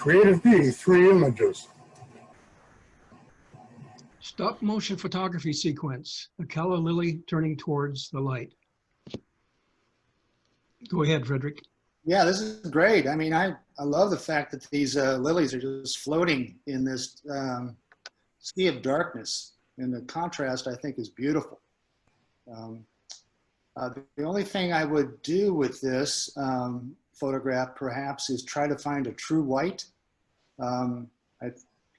Creative B, 3 images. Stop motion photography sequence. A calla lily turning towards the light. Go ahead, Frederic. Yeah, this is great. I mean, I love the fact that these lilies are just floating in this sea of darkness. And the contrast, I think, is beautiful. The only thing I would do with this photograph, perhaps, is try to find a true white.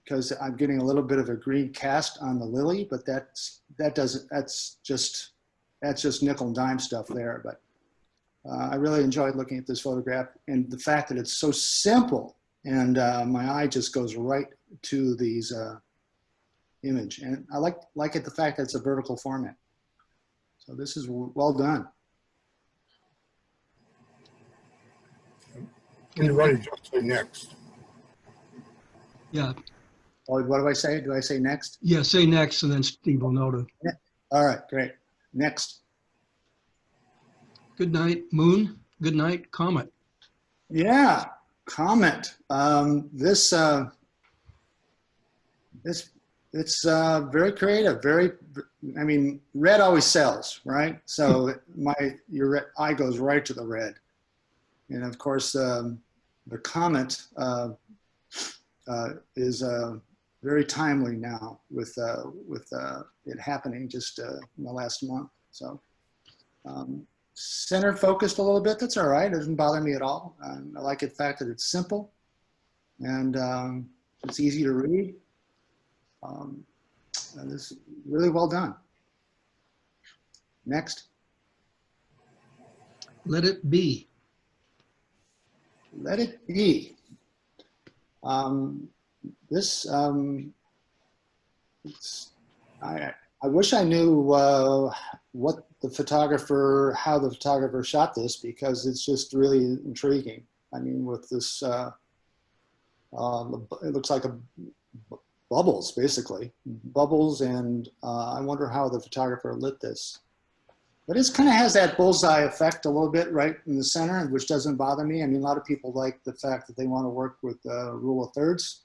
Because I'm getting a little bit of a green cast on the lily, but that's just nickel and dime stuff there. But I really enjoyed looking at this photograph, and the fact that it's so simple, and my eye just goes right to these image. And I like it the fact that it's a vertical format. So this is well done. When you're ready, just say next. Yeah. Oh, what do I say? Do I say next? Yeah, say next, and then Steve will know to. Yeah. All right, great. Next. Good night, moon. Good night, comet. Yeah, comet. It's very creative. I mean, red always sells, right? So your eye goes right to the red, and of course the comet is very timely now with it happening just in the last month. So. Center focused a little bit, that's all right. It doesn't bother me at all. I like the fact that it's simple and it's easy to read. And it's really well done. Next. Let it be. Let it be. I wish I knew how the photographer shot this, because it's just really intriguing. I mean, with this, it looks like bubbles, basically. Bubbles, and I wonder how the photographer lit this. But it kind of has that bullseye effect a little bit right in the center, which doesn't bother me. I mean, a lot of people like the fact that they want to work with rule of thirds.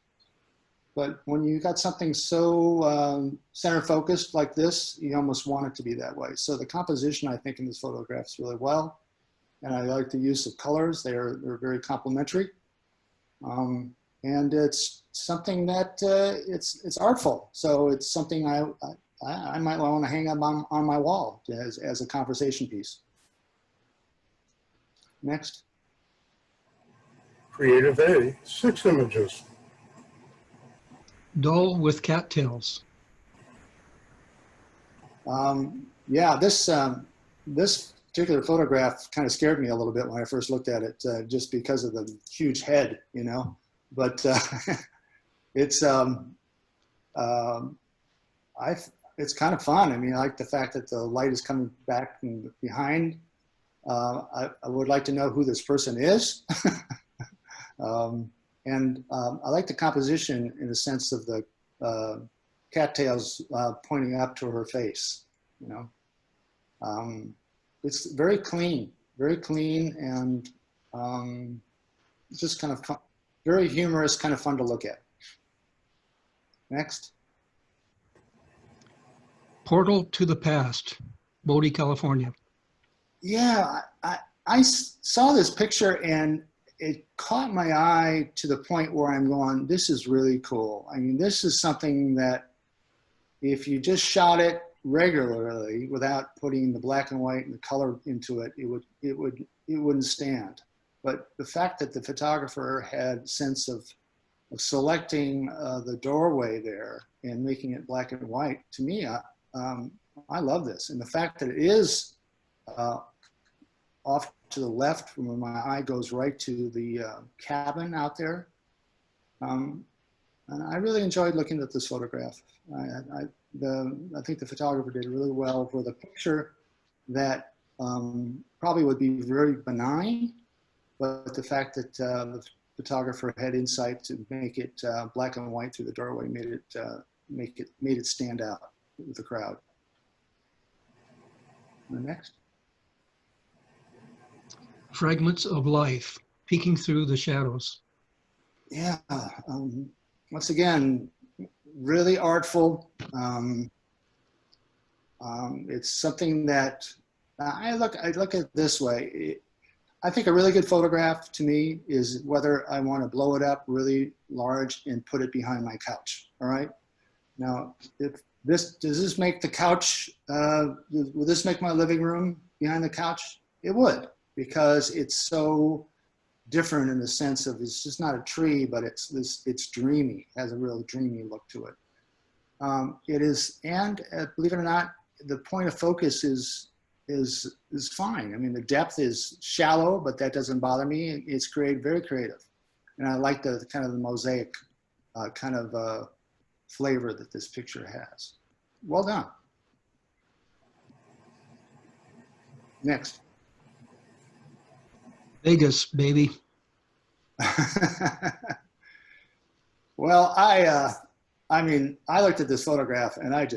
But when you got something so center focused like this, you almost want it to be that way. So the composition, I think, in this photograph is really well. And I like the use of colors. They're very complementary. And it's something that it's artful. So it's something I might want to hang up on my wall as a conversation piece. Next. Creative A, 6 images. Dull with cattails. Yeah, this particular photograph kind of scared me a little bit when I first looked at it, just because of the huge head, you know. But it's kind of fun. I mean, I like the fact that the light is coming back from behind. I would like to know who this person is. And I like the composition in the sense of the cattails pointing up to her face, you know. It's very clean, and it's just kind of fun, very humorous, kind of fun to look at. Next. Portal to the past, Bodie, California. Yeah, I saw this picture and it caught my eye to the point where I'm going, this is really cool. I mean, this is something that if you just shot it regularly without putting the black and white and the color into it, it wouldn't stand. But the fact that the photographer had sense of selecting the doorway there and making it black and white, to me, I love this. And the fact that it is off to the left from where my eye goes right to the cabin out there. And I really enjoyed looking at this photograph. I think the photographer did really well for the picture that probably would be very benign, but the fact that the photographer had insight to make it black and white through the doorway made it stand out with the crowd. And next. Fragments of life peeking through the shadows. yeah, once again, really artful. It's something that I look at it this way. I think a really good photograph to me is whether I want to blow it up really large and put it behind my couch. All right. Now, does this make the couch, will this make my living room behind the couch? It would, because it's so different in the sense of it's just not a tree, but it's dreamy, it has a real dreamy look to it. It is, and believe it or not, the point of focus is fine. I mean, the depth is shallow, but that doesn't bother me. It's very creative. And I like the kind of the mosaic kind of flavor that this picture has. Well done. Next. Vegas, baby. Well, I mean, I looked at this photograph and I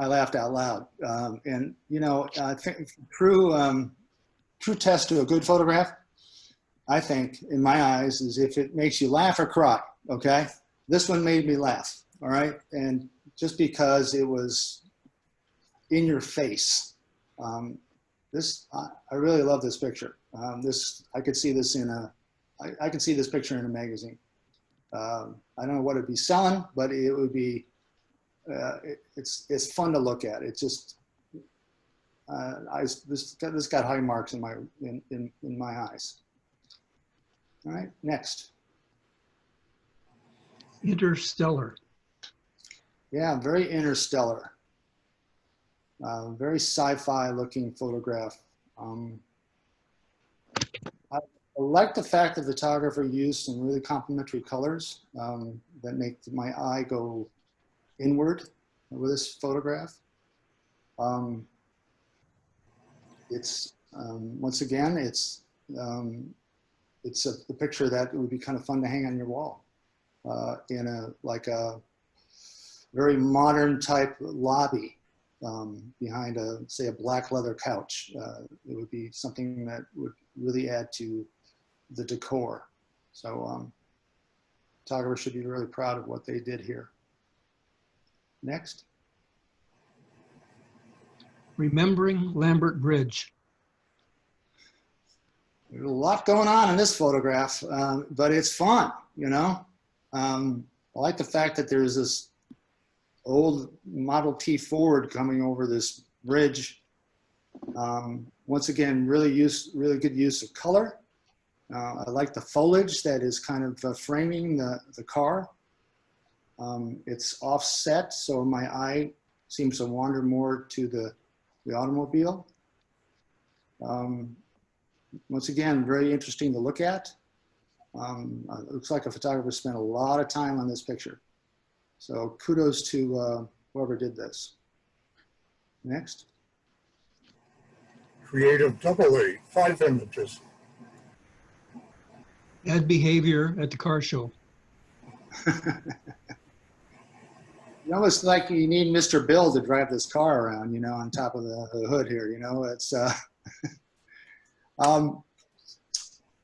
laughed out loud. And you know, I think true test to a good photograph, I think, in my eyes, is if it makes you laugh or cry. Okay, this one made me laugh. All right, and just because it was in your face. I really love this picture. I could see this I could see this picture in a magazine. I don't know what it'd be selling, but it would be. It's fun to look at. It's just this got high marks in my eyes. All right, next. Interstellar. Yeah, very interstellar. Very sci-fi looking photograph. I like the fact that the photographer used some really complementary colors that make my eye go inward with this photograph. It's once again, it's a picture that would be kind of fun to hang on your wall in a very modern type lobby behind say a black leather couch. It would be something that would really add to the decor. So photographers should be really proud of what they did here. Next. Remembering Lambert Bridge. There's a lot going on in this photograph, but it's fun, you know. I like the fact that there's this old Model T Ford coming over this bridge. Once again, really good use of color. I like the foliage that is kind of framing the car. It's offset, so my eye seems to wander more to the automobile. Once again, very interesting to look at. It looks like a photographer spent a lot of time on this picture. So kudos to whoever did this. Next. Creative AA, 5 images. Bad behavior at the car show. You almost like you need Mr. Bill to drive this car around, you know, on top of the hood here, you know, it's,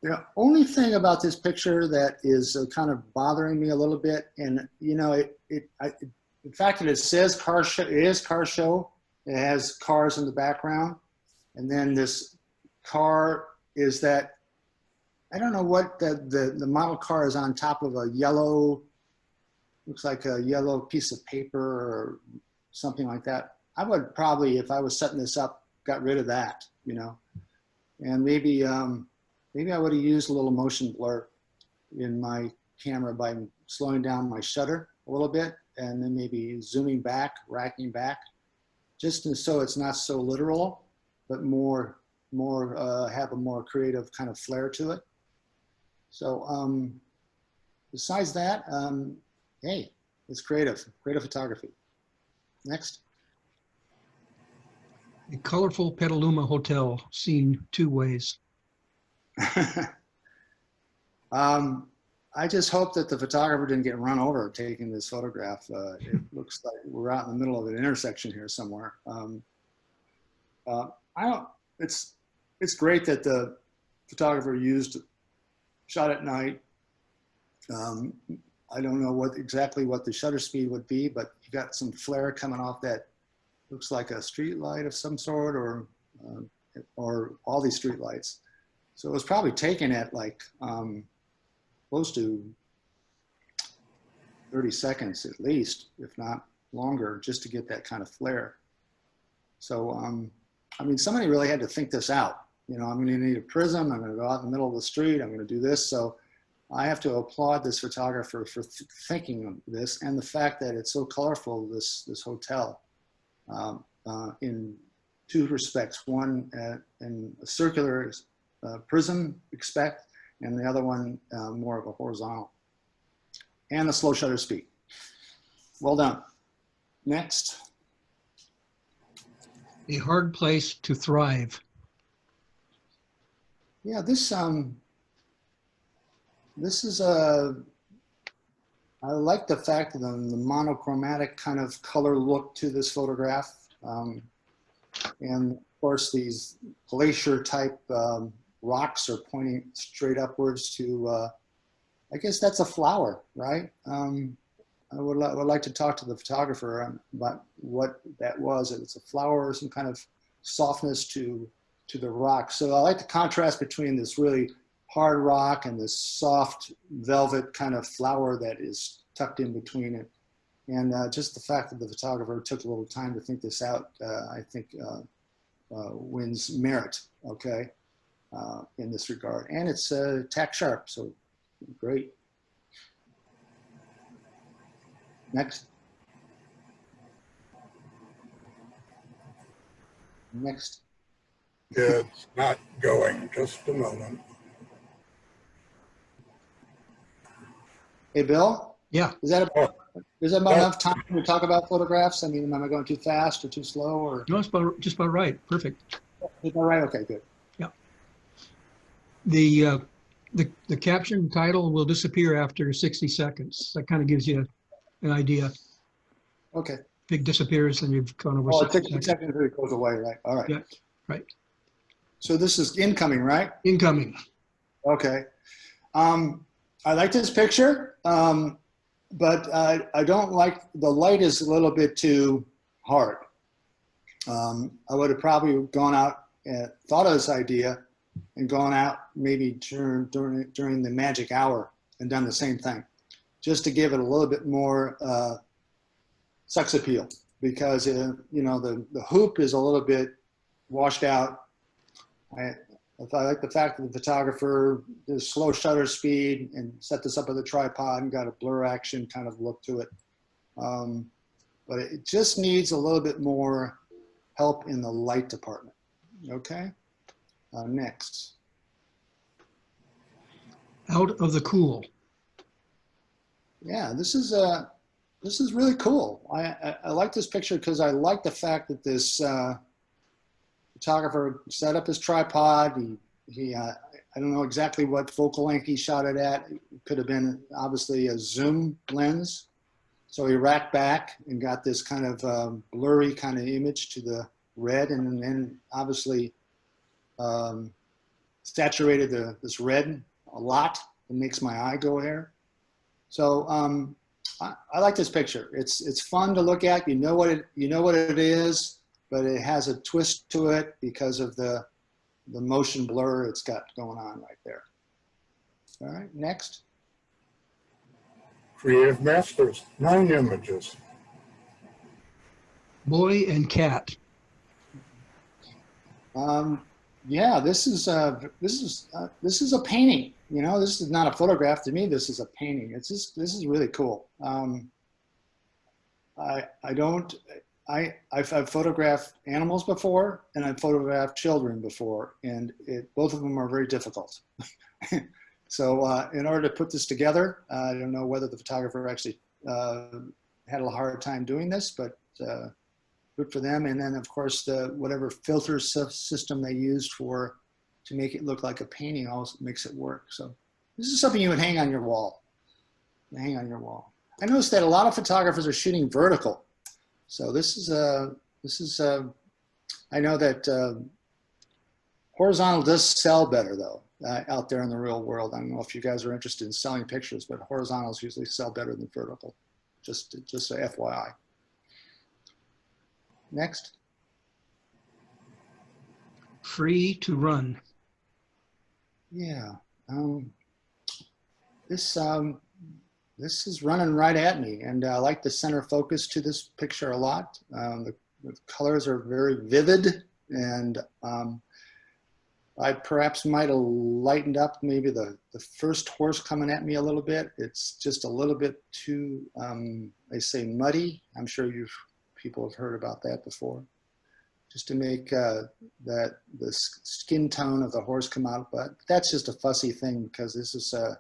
the only thing about this picture that is kind of bothering me a little bit, and you know, the fact that it says car show, it is car show, it has cars in the background, and then this car is that, I don't know what the model car is on top of a yellow, looks like a yellow piece of paper or something like that. I would probably, if I was setting this up, got rid of that, you know, and maybe I would have used a little motion blur in my camera by slowing down my shutter a little bit and then maybe zooming back, racking back, just so it's not so literal, but have a more creative kind of flair to it. So besides that, hey, it's creative photography. Next. A colorful Petaluma hotel seen 2 ways. I just hope that the photographer didn't get run over taking this photograph. It looks like we're out in the middle of an intersection here somewhere. It's great that the photographer shot at night, I don't know exactly what the shutter speed would be, but you got some flare coming off that looks like a street light of some sort, or all these street lights. So it was probably taken at like close to 30 seconds at least, if not longer, just to get that kind of flare. So, I mean, somebody really had to think this out. You know, I'm going to need a prism. I'm going to go out in the middle of the street. I'm going to do this. So I have to applaud this photographer for thinking of this, and the fact that it's so colorful, this hotel, in two respects. One, in a circular prism expect, and the other one more of a horizontal. And the slow shutter speed. Well done. Next. A hard place to thrive. Yeah, this is a, I like the fact that the monochromatic kind of color look to this photograph. And of course, these glacier type rocks are pointing straight upwards to, I guess that's a flower, right? I would like to talk to the photographer about what that was. If it's a flower or some kind of softness to the rock. So I like the contrast between this really hard rock and this soft velvet kind of flower that is tucked in between it. And just the fact that the photographer took a little time to think this out, I think wins merit, okay, in this regard. And it's tack sharp, so great. Next. Next. It's not going, just a moment. Hey, Bill? Yeah. Is that enough time to talk about photographs? I mean, am I going too fast or too slow? Or No, it's just about right. Perfect. is that right? Okay, good. Yeah. The caption title will disappear after 60 seconds. That kind of gives you an idea. Okay. Big disappears and you've gone over Oh, 60 it takes seconds. seconds until it goes away, right? All right. Yeah, right. So this is incoming, right? Incoming. Okay. I like this picture, but I don't like, the light is a little bit too hard. I would have probably gone out and thought of this idea and gone out maybe during the magic hour and done the same thing, just to give it a little bit more sex appeal, because you know, the hoop is a little bit washed out. I like the fact that the photographer did slow shutter speed and set this up with a tripod and got a blur action kind of look to it. But it just needs a little bit more help in the light department. Okay, next. Out of the cool. Yeah, this is really cool. I like this picture because I like the fact that this photographer set up his tripod. I don't know exactly what focal length he shot it at. It could have been obviously a zoom lens. So he racked back and got this kind of blurry kind of image to the red, and then obviously saturated this red a lot. It makes my eye go there. So I like this picture. It's fun to look at. You know what it is, but it has a twist to it because of the motion blur it's got going on right there. All right, next. Creative Masters, 9 images. Boy and cat. Yeah, this is a painting. You know, this is not a photograph. To me, this is a painting. This is really cool. I've photographed animals before, and I've photographed children before, and both of them are very difficult. So in order to put this together, I don't know whether the photographer actually had a hard time doing this, but good for them. And then of course, whatever filter system they used to make it look like a painting also makes it work. So this is something you would hang on your wall. Hang on your wall. I noticed that a lot of photographers are shooting vertical. So this is I know that horizontal does sell better though. out there in the real world. I don't know if you guys are interested in selling pictures, but horizontals usually sell better than vertical. Just a FYI. Next. Free to run. Yeah. This is running right at me, and I like the center focus to this picture a lot. The colors are very vivid, and I perhaps might have lightened up maybe the first horse coming at me a little bit. It's just a little bit too, they say muddy. I'm sure people have heard about that before. Just to make the skin tone of the horse come out, but that's just a fussy thing because this is a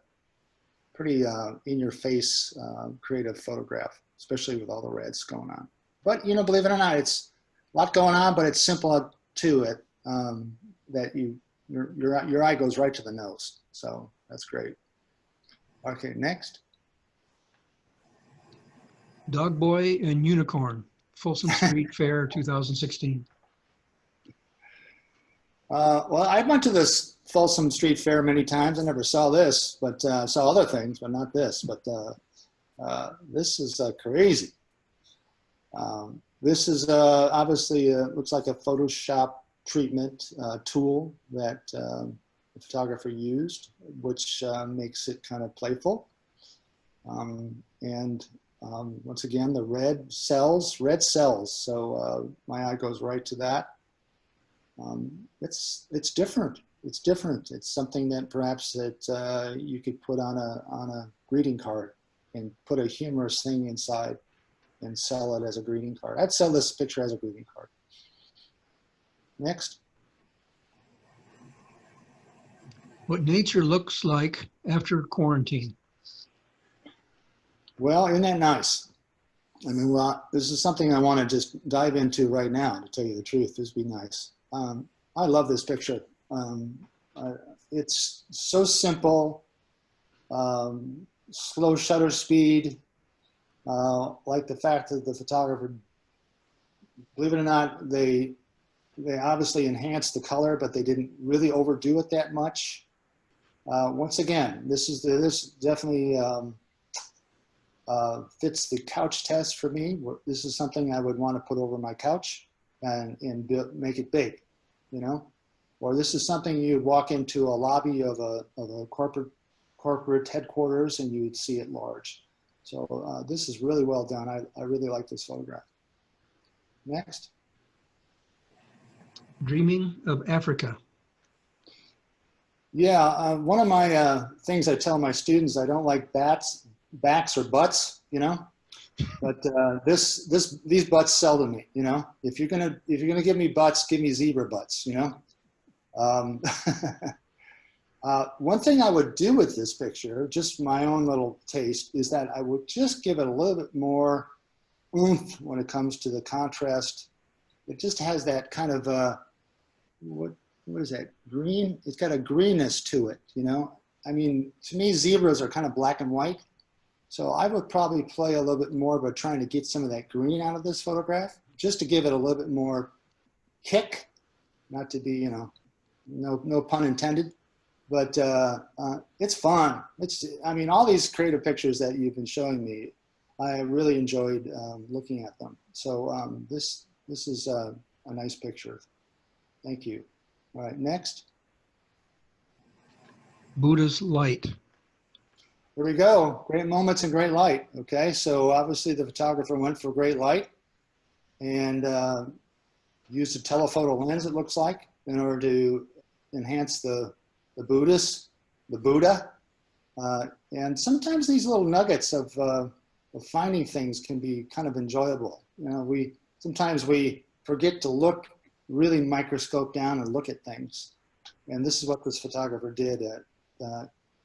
pretty in-your-face creative photograph, especially with all the reds going on. But you know, believe it or not, it's a lot going on, but it's simple to it that your eye goes right to the nose. So that's great. Okay, next. Dog Boy and Unicorn, Folsom Street Fair 2016. Well, I went to this Folsom Street Fair many times. I never saw this, but saw other things, but not this. But this is crazy. This is obviously looks like a Photoshop treatment tool that the photographer used, which makes it kind of playful. Once again, the red sells. So my eye goes right to that. It's different. It's different. It's something that perhaps that you could put on a greeting card and put a humorous thing inside and sell it as a greeting card. I'd sell this picture as a greeting card. Next. What nature looks like after quarantine. Well, isn't that nice? I mean, well, this is something I want to just dive into right now, to tell you the truth. This would be nice. I love this picture. It's so simple, slow shutter speed, like the fact that the photographer, believe it or not, they obviously enhanced the color, but they didn't really overdo it that much. Once again, this definitely fits the couch test for me. This is something I would want to put over my couch and make it big, you know? Or this is something you'd walk into a lobby of a corporate headquarters and you'd see it large. So this is really well done. I really like this photograph. Next. Dreaming of Africa. Yeah, one of my things I tell my students, I don't like backs or butts, you know, but these butts sell to me, you know. If you're gonna give me butts, give me zebra butts, you know. One thing I would do with this picture, just my own little taste, is that I would just give it a little bit more oomph when it comes to the contrast. It just has that kind of what is that, green? It's got a greenness to it, you know. I mean, to me, zebras are kind of black and white. So I would probably play a little bit more about trying to get some of that green out of this photograph, just to give it a little bit more kick, not to be, you know, no pun intended, but it's fun. I mean, all these creative pictures that you've been showing me, I really enjoyed looking at them. So this is a nice picture. Thank you. All right, next. Buddha's light. Here we go. Great moments and great light. Okay, so obviously the photographer went for great light and used a telephoto lens, it looks like, in order to enhance the Buddha. And sometimes these little nuggets of finding things can be kind of enjoyable. You know, sometimes we forget to look, really microscope down and look at things. And this is what this photographer did.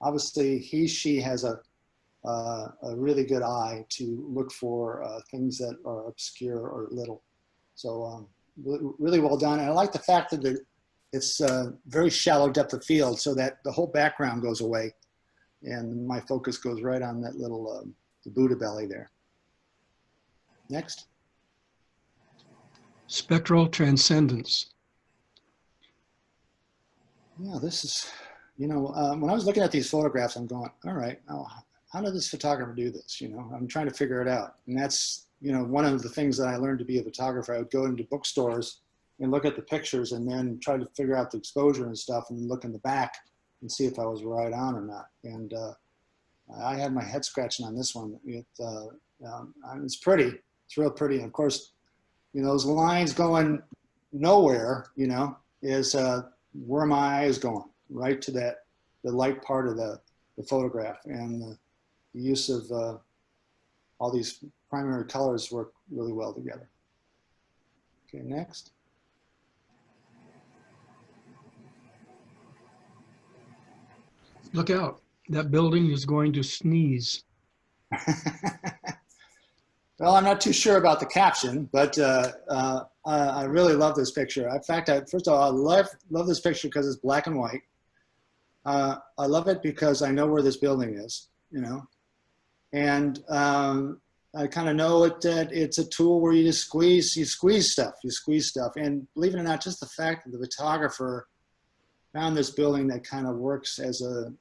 Obviously, she has a really good eye to look for things that are obscure or little. So really well done. And I like the fact that it's very shallow depth of field so that the whole background goes away. And my focus goes right on that little the Buddha belly there. Next. Spectral transcendence. Yeah, this you know, when I was looking at these photographs, I'm going, all right, now, how did this photographer do this? You know, I'm trying to figure it out. And that's, you know, one of the things that I learned to be a photographer. I would go into bookstores and look at the pictures and then try to figure out the exposure and stuff and look in the back and see if I was right on or not. And I had my head scratching on this one. It's pretty. It's real pretty. And of course, you know, those lines going nowhere, you know, is where my eye is going, right to that, the light part of the photograph. And the use of all these primary colors work really well together. Okay, next. Look out, that building is going to sneeze. Well, I'm not too sure about the caption, but I really love this picture. In fact, first of all, I love this picture because it's black and white. I love it because I know where this building is, you know, and I kind of know that it's a tool where you just squeeze stuff. And believe it or not, just the fact that the photographer found this building that kind of works as a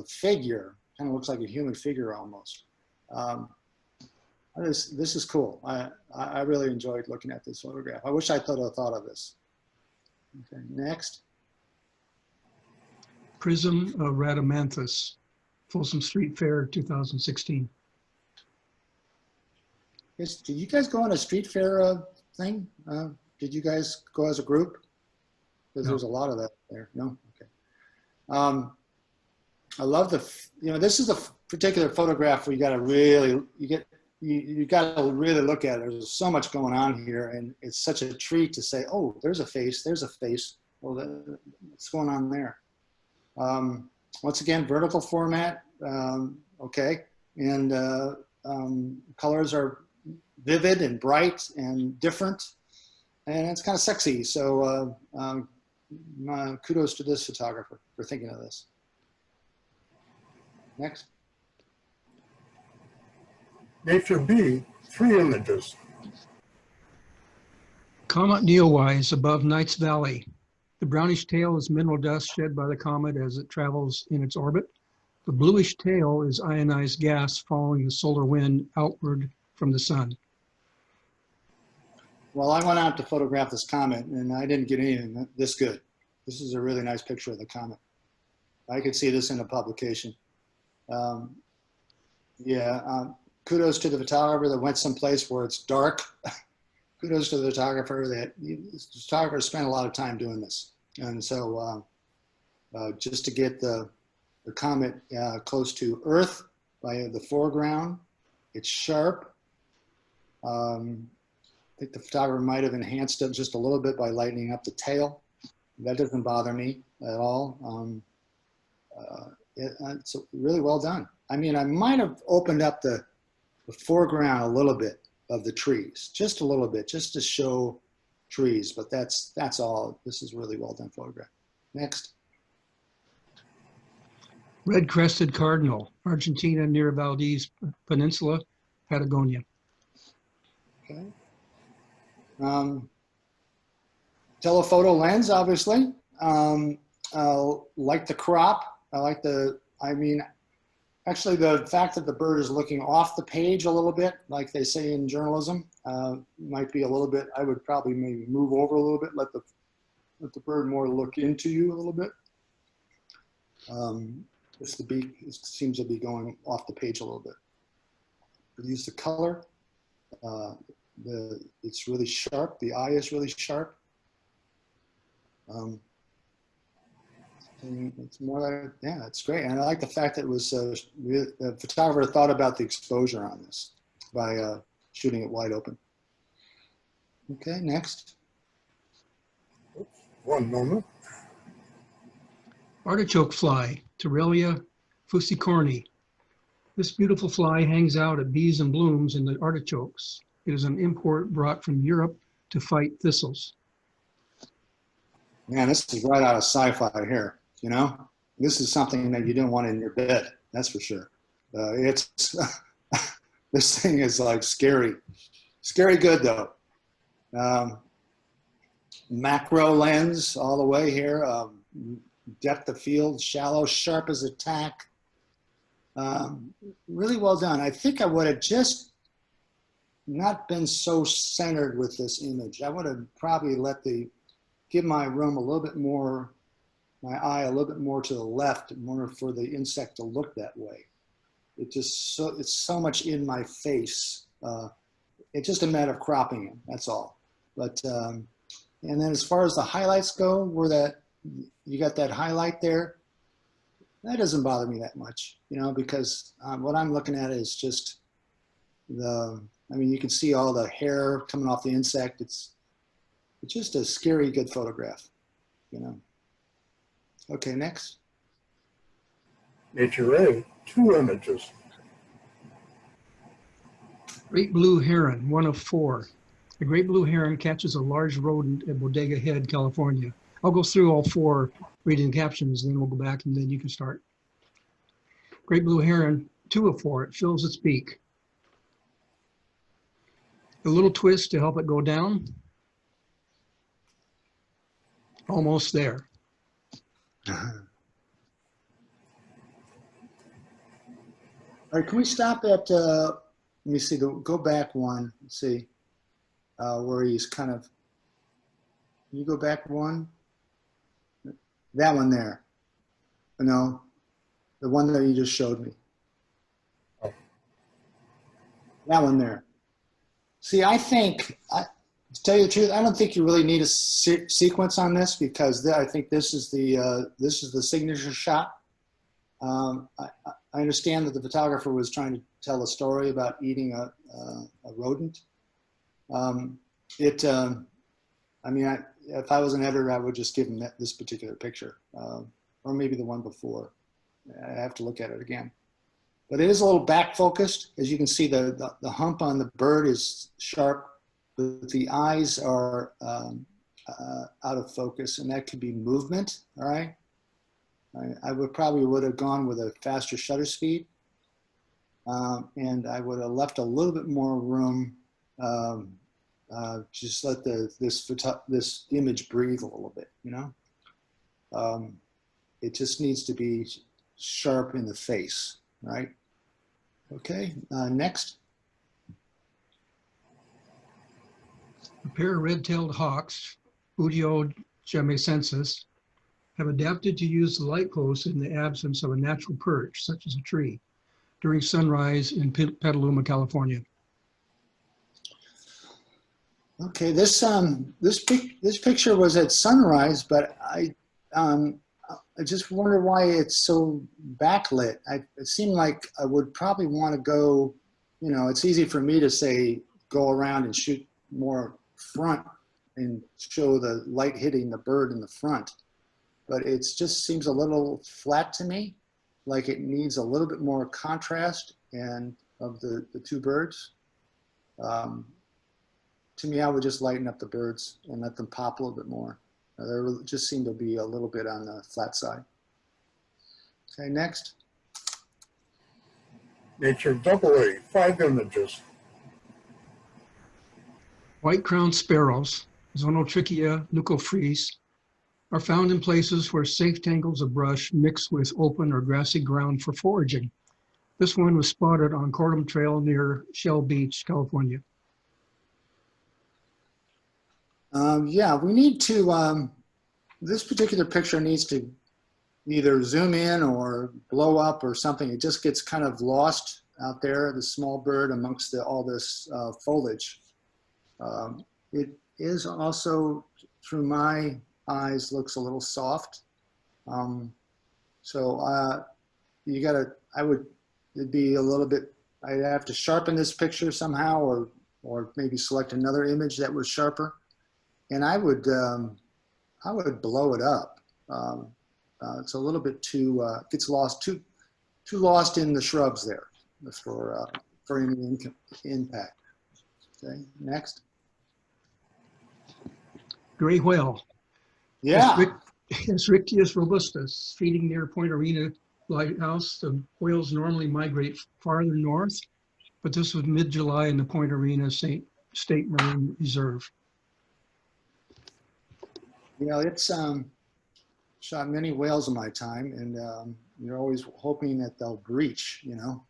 figure, kind of looks like a human figure almost. This is cool. I really enjoyed looking at this photograph. I wish I thought of this. Okay, next. Prism of Rhadamanthus, Folsom Street Fair 2016. Did you guys go on a street fair thing? Did you guys go as a group? Because there's a lot of that there. No? Okay. I love this is a particular photograph where you got to really, you got to really look at it. There's so much going on here, and it's such a treat to say, oh, there's a face. Well, what's going on there? Once again, vertical format, okay. And colors are vivid and bright and different, and it's kind of sexy. So kudos to this photographer for thinking of this. Next. Nature B, 3 images. Comet Neowise above Knights Valley. The brownish tail is mineral dust shed by the comet as it travels in its orbit. The bluish tail is ionized gas following the solar wind outward from the sun. Well, I went out to photograph this comet, and I didn't get anything this good. This is a really nice picture of the comet. I could see this in a publication. Kudos to the photographer that went someplace where it's dark. Kudos to the photographer spent a lot of time doing this. And so just to get the comet close to Earth by the foreground, it's sharp. I think the photographer might have enhanced it just a little bit by lightening up the tail. That doesn't bother me at all. It's really well done. I mean, I might have opened up the foreground a little bit of the trees, just a little bit, just to show trees, but that's all. This is really well done photograph. Next. Red-crested cardinal, Argentina near Valdez Peninsula, Patagonia. Okay. Telephoto lens, obviously. Like the crop. Actually, the fact that the bird is looking off the page a little bit, like they say in journalism, might be a little bit, I would probably maybe move over a little bit, let the bird more look into you a little bit. The beak seems to be going off the page a little bit. We use the color. It's really sharp. The eye is really sharp. It's more like, yeah, it's great. And I like the fact that it was the photographer thought about the exposure on this by shooting it wide open. Okay, next. Oops, one moment. Artichoke fly, Torrelia fusicorni. This beautiful fly hangs out at bees and blooms in the artichokes. It is an import brought from Europe to fight thistles. Man, this is right out of sci-fi here. You know, this is something that you didn't want in your bed. That's for sure. It's this thing is like scary good though. Macro lens all the way here. depth of field, shallow, sharp as a tack. Really well done. I think I would have just not been so centered with this image. I would have probably give my room a little bit more, my eye a little bit more to the left, more for the insect to look that way. It's so much in my face. It's just a matter of cropping it, that's all. But, and then as far as the highlights go, where you got that highlight there, that doesn't bother me that much, you know, because what I'm looking at is just I mean, you can see all the hair coming off the insect. It's just a scary good photograph, you know. Okay, next. Nature A, 2 images. Great blue heron, 1 of 4. The great blue heron catches a large rodent at Bodega Head, California. I'll go through all 4 reading captions, then we'll go back and then you can start. Great blue heron, 2 of 4. It fills its beak. A little twist to help it go down. Almost there. All right, can we stop at, let me see, go back one, let's see, where he's kind of, can you go back one? That one there. No, the one that you just showed me. That one there. See, I think, to tell you the truth, I don't think you really need a sequence on this because I think this is the signature shot. I understand that the photographer was trying to tell a story about eating a rodent. I mean, if I was an editor, I would just give him this particular picture, or maybe the one before. I have to look at it again. But it is a little back focused. As you can see, the hump on the bird is sharp, but the eyes are out of focus, and that could be movement, all right? I probably would have gone with a faster shutter speed, and I would have left a little bit more room, just let this image breathe a little bit, you know? It just needs to be sharp in the face, right? Okay, next. A pair of red-tailed hawks, Udeo jamecensis, have adapted to use the light post in the absence of a natural perch, such as a tree, during sunrise in Petaluma, California. Okay, this picture was at sunrise, but I just wonder why it's so backlit. It seemed like I would probably want to go, you know, it's easy for me to say, go around and shoot more front and show the light hitting the bird in the front. But it just seems a little flat to me, like it needs a little bit more contrast and of the 2 birds. To me, I would just lighten up the birds and let them pop a little bit more. They just seem to be a little bit on the flat side. Okay, next. Nature AA, 5 images. White-crowned sparrows, Zonotrichia leucophrys, are found in places where safe tangles of brush mix with open or grassy ground for foraging. This one was spotted on Cordum Trail near Shell Beach, California. Yeah, we need to, this particular picture needs to either zoom in or blow up or something. It just gets kind of lost out there, the small bird amongst all this foliage. It is also, through my eyes, looks a little soft. So you gotta, it'd be a little bit, I'd have to sharpen this picture somehow or maybe select another image that was sharper. And I would blow it up. It's a little bit too, gets lost, too lost in the shrubs there for any impact. Okay, next. Gray whale. Yeah. Escherichthys robustus, feeding near Point Arena Lighthouse. The whales normally migrate farther north, but this was mid-July in the Point Arena State Marine Reserve. You know, it's shot many whales in my time, and you're always hoping that they'll breach, you know.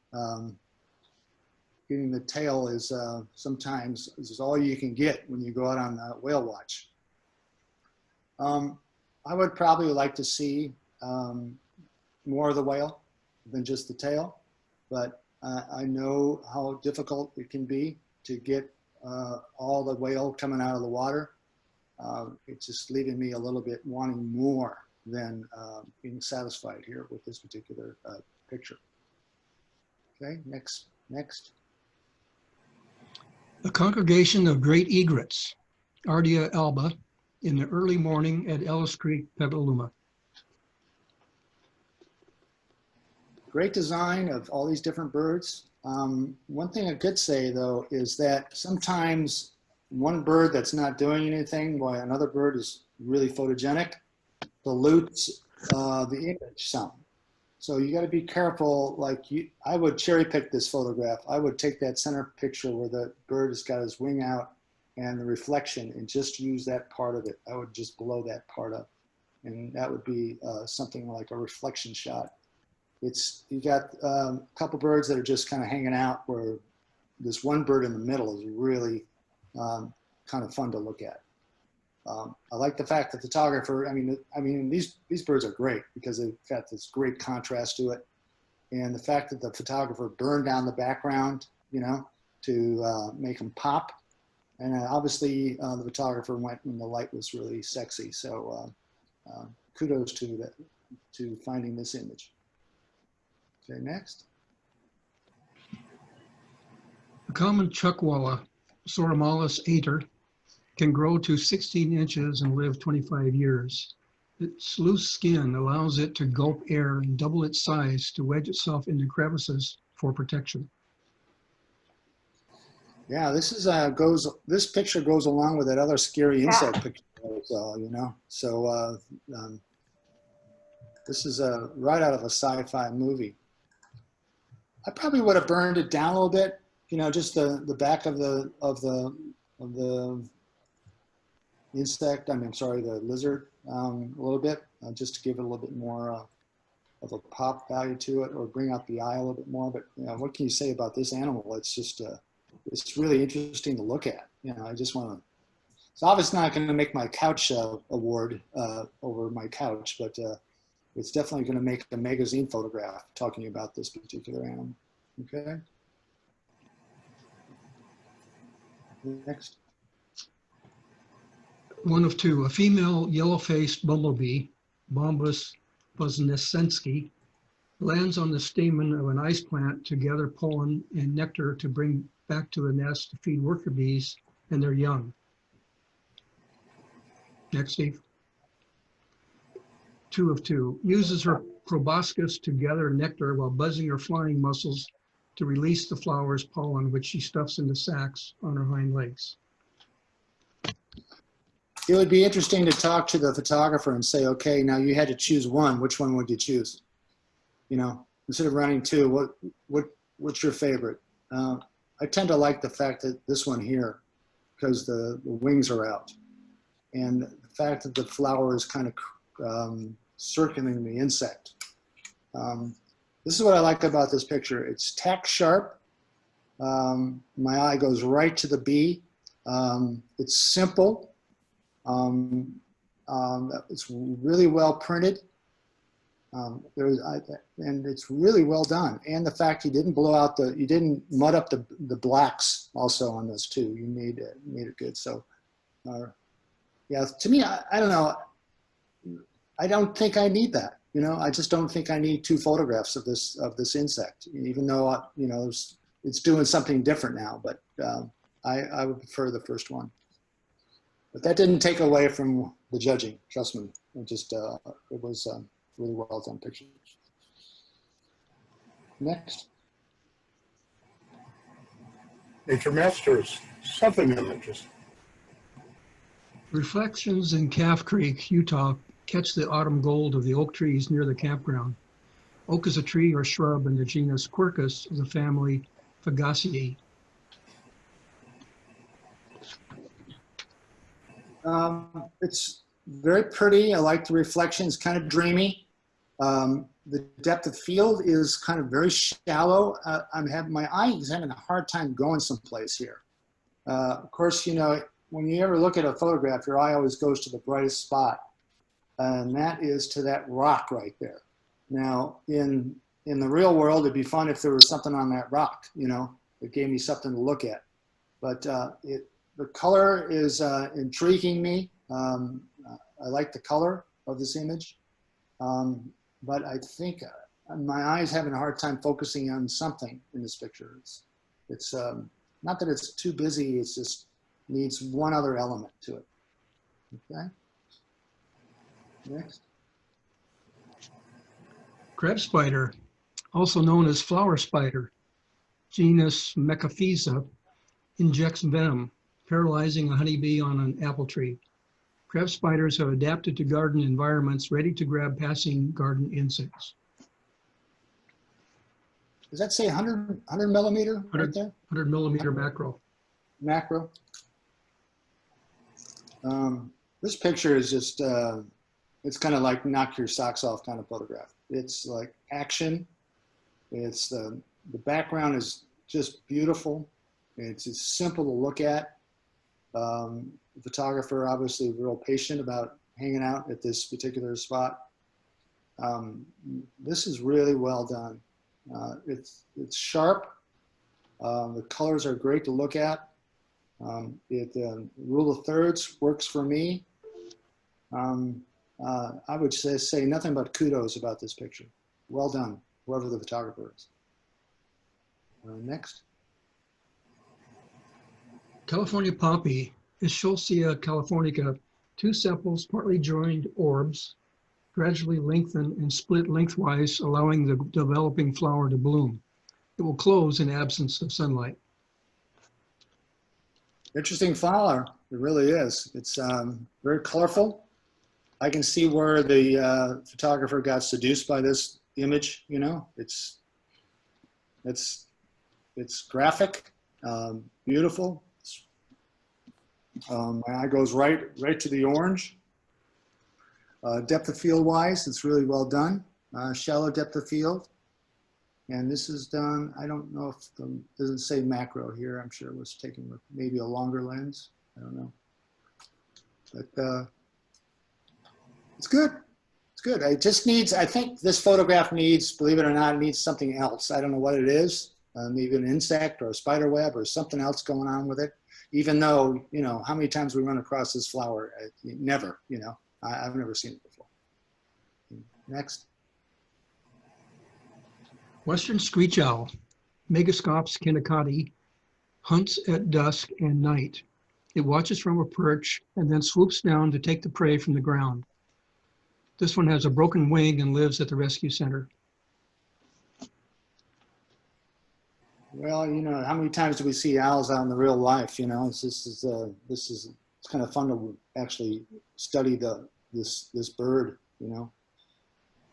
Getting the tail is sometimes is all you can get when you go out on whale watch. I would probably like to see more of the whale than just the tail, but I know how difficult it can be to get all the whale coming out of the water. It's just leaving me a little bit wanting more than being satisfied here with this particular picture. Okay, next. A congregation of great egrets, Ardea alba, in the early morning at Ellis Creek, Petaluma. Great design of all these different birds. One thing I could say though is that sometimes one bird that's not doing anything while another bird is really photogenic dilutes the image some. So you got to be careful. Like I would cherry pick this photograph. I would take that center picture where the bird has got his wing out and the reflection and just use that part of it. I would just blow that part up. And that would be something like a reflection shot. You got a couple birds that are just kind of hanging out where this one bird in the middle is really kind of fun to look at. I like the fact that the photographer, I mean, these birds are great because they've got this great contrast to it. And the fact that the photographer burned down the background, you know, to make them pop. And obviously the photographer went when the light was really sexy. So kudos to finding this image. Okay, next. The common Chuckwalla, Soromalus ater, can grow to 16 inches and live 25 years. Its loose skin allows it to gulp air and double its size to wedge itself into crevices for protection. Yeah, this picture goes along with that other scary insect picture, you know. So this is right out of a sci-fi movie. I probably would have burned it down a little bit, you know, just the back of the insect. I mean, I'm sorry, the lizard, a little bit, just to give it a little bit more of a pop value to it, or bring out the eye a little bit more. But you know, what can you say about this animal? It's just it's really interesting to look at. You know, I just want to. It's obviously not going to make my couch award over my couch, but it's definitely going to make a magazine photograph talking about this particular animal. Okay. Next. One of two, a female yellow-faced bumblebee, Bombus bosnesensky, lands on the stamen of an ice plant to gather pollen and nectar to bring back to the nest to feed worker bees and their young. Next, Steve. Two of two, uses her proboscis to gather nectar while buzzing her flying muscles to release the flower's pollen, which she stuffs into sacs on her hind legs. It would be interesting to talk to the photographer and say, okay, now you had to choose one. Which one would you choose? You know, instead of running two, what's your favorite? I tend to like the fact that this one here, because the wings are out, and the fact that the flower is kind of circling the insect. This is what I like about this picture. It's tack sharp. My eye goes right to the bee. It's simple. It's really well printed. And it's really well done. And the fact you didn't you didn't mud up the blacks also on this too. You made it good. So, yeah, to me, I don't know. I don't think I need that. You know, I just don't think I need two photographs of this insect, even though, you know, it's doing something different now, but I would prefer the first one. But that didn't take away from the judging, trust me. It just, it was really well done picture. Next. Nature Masters, something of interest. Reflections in Calf Creek, Utah, catch the autumn gold of the oak trees near the campground. Oak is a tree or shrub in the genus Quercus of the family Fagaceae. It's Very pretty. I like the reflections, kind of dreamy. The depth of field is kind of very shallow. My eye is having a hard time going someplace here. Of course, you know, when you ever look at a photograph, your eye always goes to the brightest spot, and that is to that rock right there. Now, in the real world, it'd be fun if there was something on that rock, you know, that gave me something to look at. But the color is intriguing me. I like the color of this image. But I think my eye is having a hard time focusing on something in this picture. It's not that it's too busy, it's just needs one other element to it. Okay. Next. Crab spider, also known as flower spider, genus Mecaphysa, injects venom, paralyzing a honeybee on an apple tree. Crab spiders have adapted to garden environments, ready to grab passing garden insects. Does that say 100 millimeter right there? 100 millimeter macro. Macro. This picture is just, it's kind of like knock your socks off kind of photograph. It's like action. It's the background is just beautiful. It's simple to look at. The photographer obviously real patient about hanging out at this particular spot. This is really well done. It's sharp. The colors are great to look at. Rule of thirds works for me. I would say nothing but kudos about this picture. Well done, whoever the photographer is. Next. California poppy is Schultzia californica, two sepals, partly joined orbs, gradually lengthen and split lengthwise, allowing the developing flower to bloom. It will close in absence of sunlight. Interesting flower, it really is. It's very colorful. I can see where the photographer got seduced by this image. You know, it's graphic, beautiful. My eye goes right to the orange. Depth of field wise, it's really well done. Shallow depth of field. And this is done, I don't know if doesn't say macro here. I'm sure it was taken with maybe a longer lens. I don't know. But it's good. It's good. I think this photograph needs, believe it or not, it needs something else. I don't know what it is. Maybe an insect or a spider web or something else going on with it. Even though, you know, how many times we run across this flower? Never, you know, I've never seen it before. Next. Western screech owl, Megascops kennicoti, hunts at dusk and night. It watches from a perch and then swoops down to take the prey from the ground. This one has a broken wing and lives at the rescue center. Well, you know, how many times do we see owls out in the real life? You know, it's kind of fun to actually study this bird. You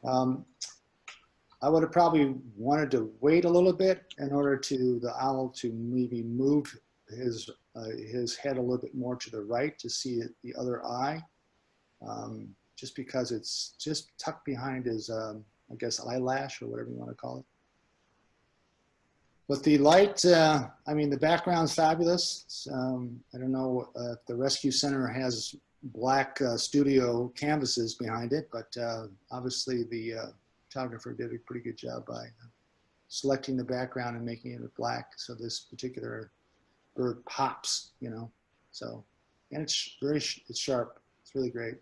know, I would have probably wanted to wait a little bit in order to the owl to maybe move his head a little bit more to the right to see the other eye, just because it's just tucked behind his, I guess, eyelash or whatever you want to call it. But the light, I mean, the background's fabulous. I don't know if the rescue center has black studio canvases behind it, but obviously the photographer did a pretty good job by selecting the background and making it black. So this particular bird pops, you know. So, and it's sharp. It's really great.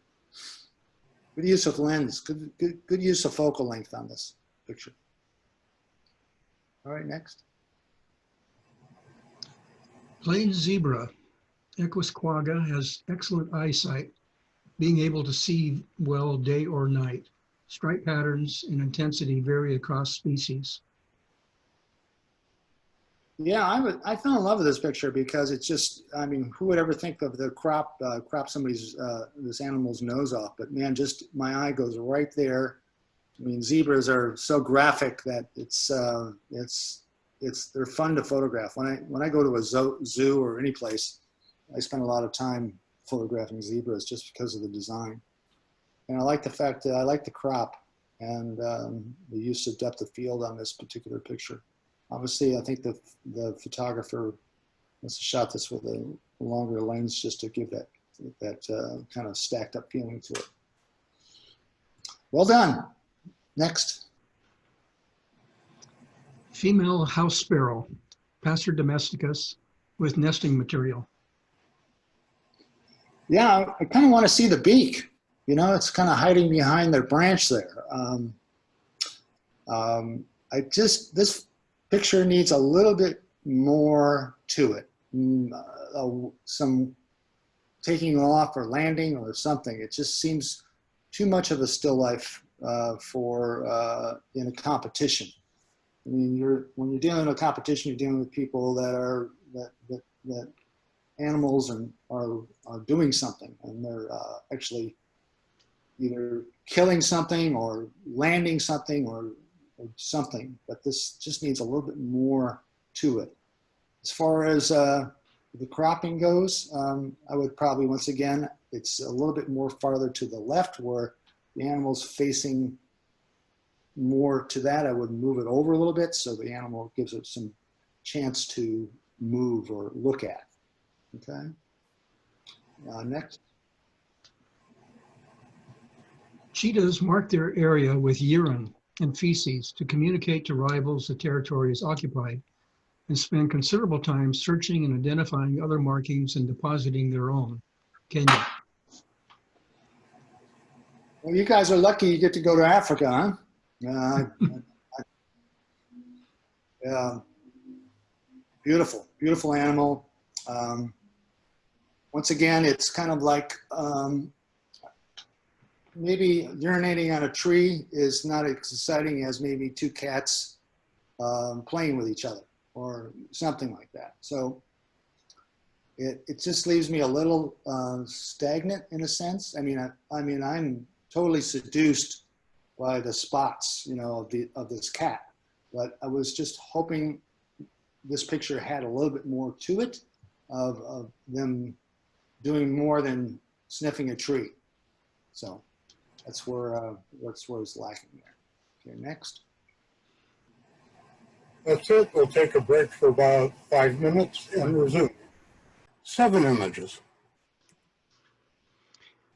Good use of lens. Good use of focal length on this picture. All right, next. Plains zebra, Equus quagga, has excellent eyesight, being able to see well day or night. Stripe patterns and intensity vary across species. Yeah, I fell in love with this picture because it's just, I mean, who would ever think of the crop somebody's, this animal's nose off? But man, just my eye goes right there. I mean, zebras are so graphic that they're fun to photograph. When I go to a zoo or any place, I spend a lot of time photographing zebras just because of the design. And I like the fact that I like the crop and the use of depth of field on this particular picture. Obviously, I think the photographer must have shot this with a longer lens just to give that kind of stacked up feeling to it. Well done. Next. Female house sparrow, Passer domesticus, with nesting material. Yeah, I kind of want to see the beak. You know, it's kind of hiding behind their branch there. This picture needs a little bit more to it. Some taking off or landing or something. It just seems too much of a still life for in a competition. I mean, when you're dealing with a competition, you're dealing with people that animals are doing something, and they're actually either killing something or landing something or something. But this just needs a little bit more to it. As far as the cropping goes, I would probably, once again, it's a little bit more farther to the left where the animal's facing more to that. I would move it over a little bit so the animal gives it some chance to move or look at. Okay. Next. Cheetahs mark their area with urine and feces to communicate to rivals the territory is occupied, and spend considerable time searching and identifying other markings and depositing their own. Kenya. Well, you guys are lucky you get to go to Africa, huh? Yeah. Beautiful, beautiful animal. Once again, it's kind of like maybe urinating on a tree is not as exciting as maybe two cats playing with each other or something like that. So it just leaves me a little stagnant in a sense. I mean, I'm totally seduced by the spots, you know, of this cat, but I was just hoping this picture had a little bit more to it of them doing more than sniffing a tree. So that's where it's lacking there. Okay, next. That's it. We'll take a break for about 5 minutes and resume. 7 images.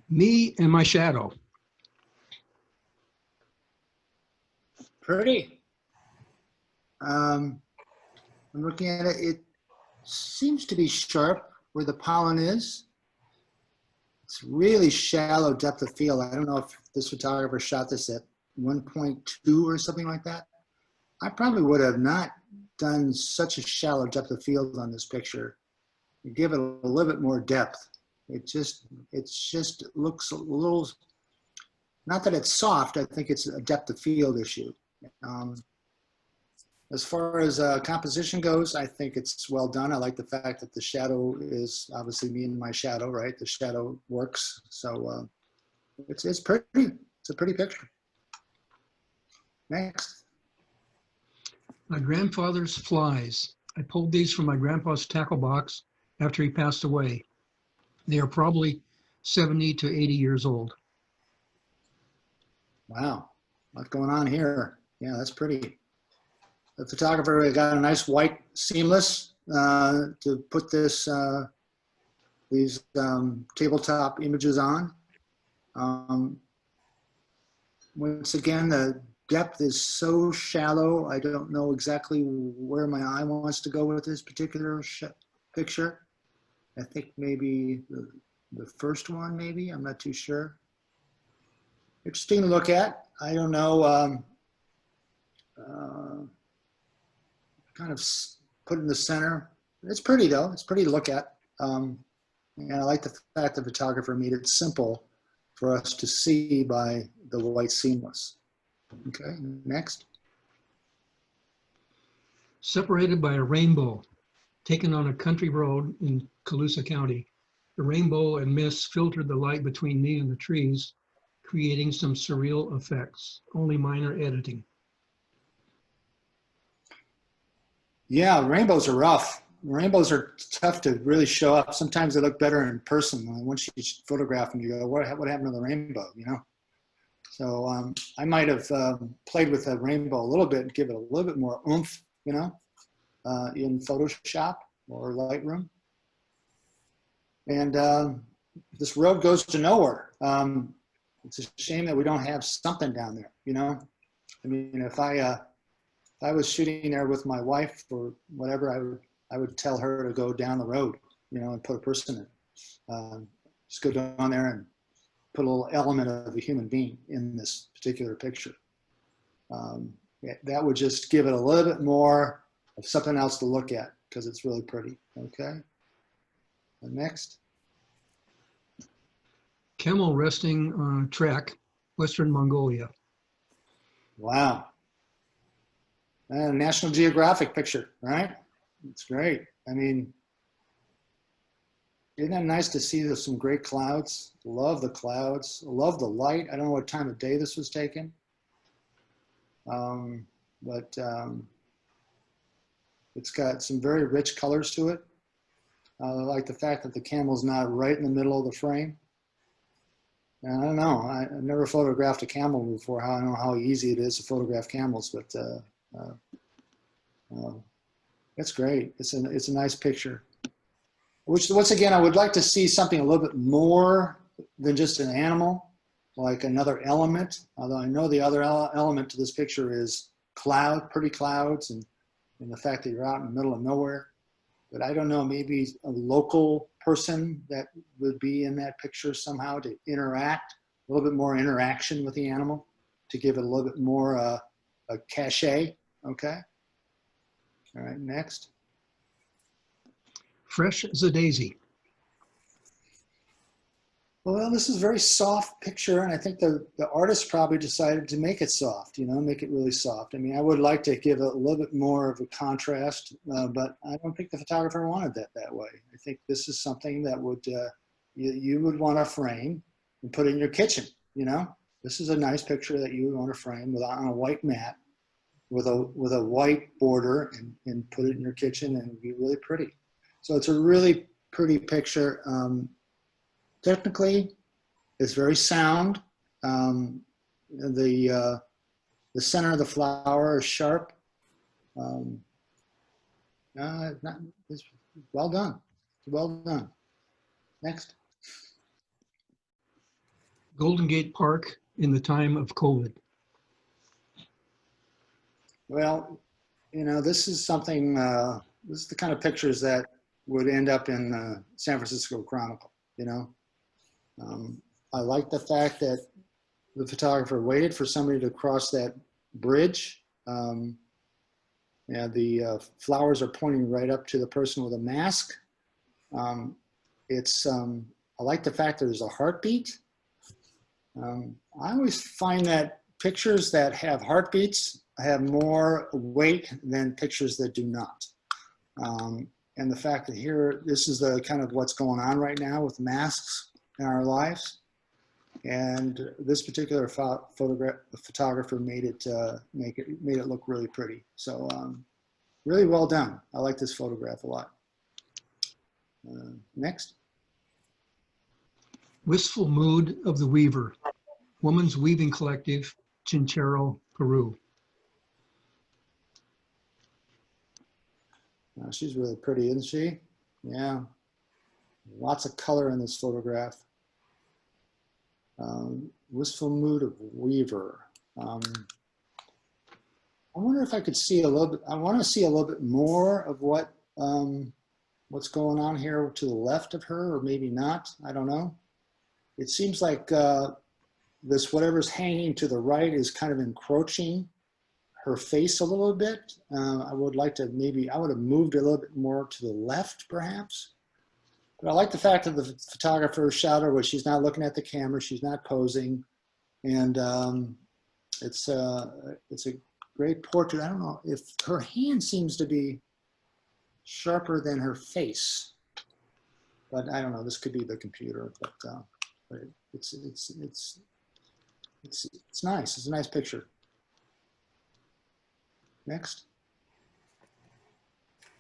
Me and my shadow. Pretty. I'm looking at it. It seems to be sharp where the pollen is. It's really shallow depth of field. I don't know if this photographer shot this at 1.2 or something like that. I probably would have not done such a shallow depth of field on this picture. You give it a little bit more depth. It just looks a little, not that it's soft, I think it's a depth of field issue. As far as composition goes, I think it's well done. I like the fact that the shadow is obviously me and my shadow, right? The shadow works. So it's pretty. It's a pretty picture. Next. My grandfather's flies. I pulled these from my grandpa's tackle box after he passed away. They are probably 70 to 80 years old. Wow, a lot going on here. Yeah, that's pretty. The photographer got a nice white seamless to put these tabletop images on. Once again, the depth is so shallow. I don't know exactly where my eye wants to go with this particular picture. I think maybe the first one, maybe, I'm not too sure. Interesting to look at. I don't know. Kind of put in the center. It's pretty though. It's pretty to look at. And I like the fact the photographer made it simple for us to see by the white seamless. Okay, next. Separated by a rainbow, taken on a country road in Colusa County. The rainbow and mist filtered the light between me and the trees, creating some surreal effects, only minor editing. Yeah, rainbows are rough. rainbows are tough to really show up. Sometimes they look better in person. Once you photograph them, you go, what happened to the rainbow, you know? So I might have played with the rainbow a little bit and give it a little bit more oomph, you know, in Photoshop or Lightroom. And this road goes to nowhere. It's a shame that we don't have something down there, you know? I mean, if I was shooting there with my wife or whatever, I would tell her to go down the road, you know, and put a person in. Just go down there and put a little element of a human being in this particular picture. That would just give it a little bit more of something else to look at because it's really pretty. Okay. And next. Camel resting on a trek, Western Mongolia. Wow. National Geographic picture, right? It's great. I mean, isn't that nice to see some great clouds? Love the clouds. Love the light. I don't know what time of day this was taken. But it's got some very rich colors to it. I like the fact that the camel's not right in the middle of the frame. And I don't know. I've never photographed a camel before. I don't know how easy it is to photograph camels, but it's great. It's a nice picture. Which, once again, I would like to see something a little bit more than just an animal, like another element. Although I know the other element to this picture is pretty clouds, and the fact that you're out in the middle of nowhere. But I don't know, maybe a local person that would be in that picture somehow to interact, a little bit more interaction with the animal to give it a little bit more a cachet. Okay. All right, next. Fresh as a daisy. Well, this is a very soft picture, and I think the artist probably decided to make it soft, you know, make it really soft. I mean, I would like to give it a little bit more of a contrast, but I don't think the photographer wanted that way. I think this is something that would you would want to frame and put in your kitchen, you know. This is a nice picture that you would want to frame on a white mat with a white border and put it in your kitchen, and it'd be really pretty. So it's a really pretty picture. Technically, it's very sound. The center of the flower is sharp. It's well done. It's well done. Next. Golden Gate Park in the time of COVID. Well, you know, this is something, this is the kind of pictures that would end up in San Francisco Chronicle, you know. I like the fact that the photographer waited for somebody to cross that bridge. The flowers are pointing right up to the person with a mask. I like the fact that there's a heartbeat. I always find that pictures that have heartbeats have more weight than pictures that do not. And the fact that here, this is the kind of what's going on right now with masks in our lives. And this particular photographer made it look really pretty. So really well done. I like this photograph a lot. Next. Wistful Mood of the Weaver, Woman's Weaving Collective, Chinchero, Peru. She's really pretty, isn't she? Yeah. Lots of color in this photograph. Wistful Mood of Weaver. I wonder if I could see a little bit, I want to see a little bit more of what's going on here to the left of her, or maybe not, I don't know. It seems like this whatever's hanging to the right is kind of encroaching her face a little bit. I would like to I would have moved a little bit more to the left perhaps. But I like the fact that the photographer shot her where she's not looking at the camera, she's not posing. And it's a great portrait. I don't know if her hand seems to be sharper than her face, but I don't know, this could be the computer, but it's nice. It's a nice picture. Next.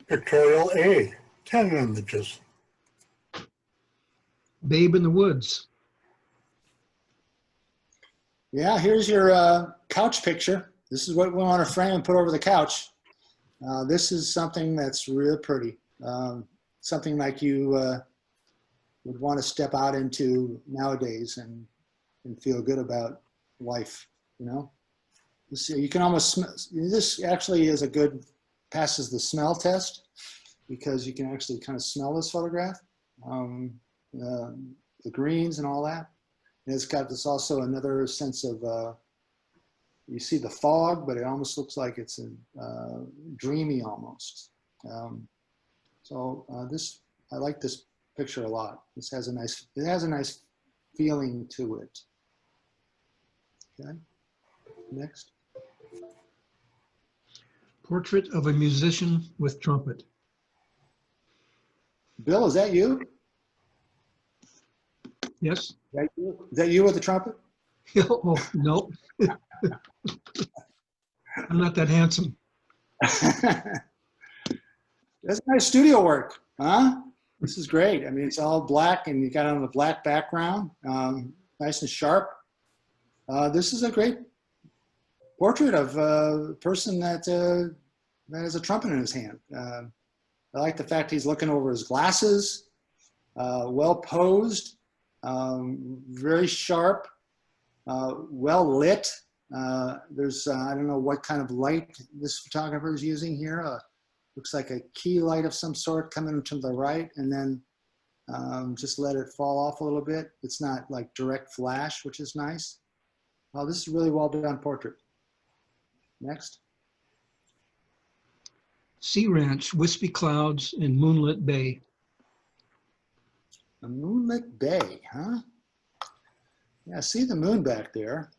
Pictorial A, 10 images. Babe in the Woods. Yeah, here's your couch picture. This is what we want to frame and put over the couch. This is something that's real pretty. Something like you would want to step out into nowadays and feel good about life, you know? You can almost smell, this actually is a good, passes the smell test because you can actually kind of smell this photograph, the greens and all that. And it's got this also another sense of, you see the fog, but it almost looks like it's dreamy almost. I like this picture a lot. This has a nice, it has a nice feeling to it. Okay, next. Portrait of a musician with trumpet. Bill, is that you? Yes? Is that you with the trumpet? Oh, no. I'm not that handsome. That's nice studio work, huh? This is great. I mean, it's all black and you got it on a black background, nice and sharp. This is a great portrait of a person that has a trumpet in his hand. I like the fact he's looking over his glasses, well posed, very sharp, well lit. There's, I don't know what kind of light this photographer is using here. Looks like a key light of some sort coming to the right and then just let it fall off a little bit. It's not like direct flash, which is nice. Oh, this is a really well done portrait. Next. Sea Ranch, wispy clouds in moonlit bay. A moonlit bay, huh? Yeah, I see the moon back there.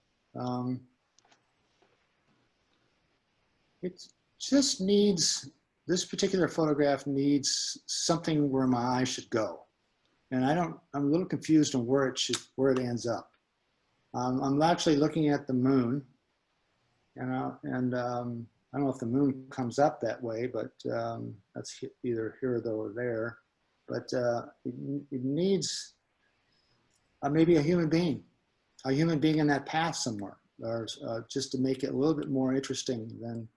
It just needs, this particular photograph needs something where my eye should go. And I'm a little confused on where it ends up. I'm actually looking at the moon, and I don't know if the moon comes up that way, but that's either here or there. But it needs maybe a human being in that path somewhere, or just to make it a little bit more interesting than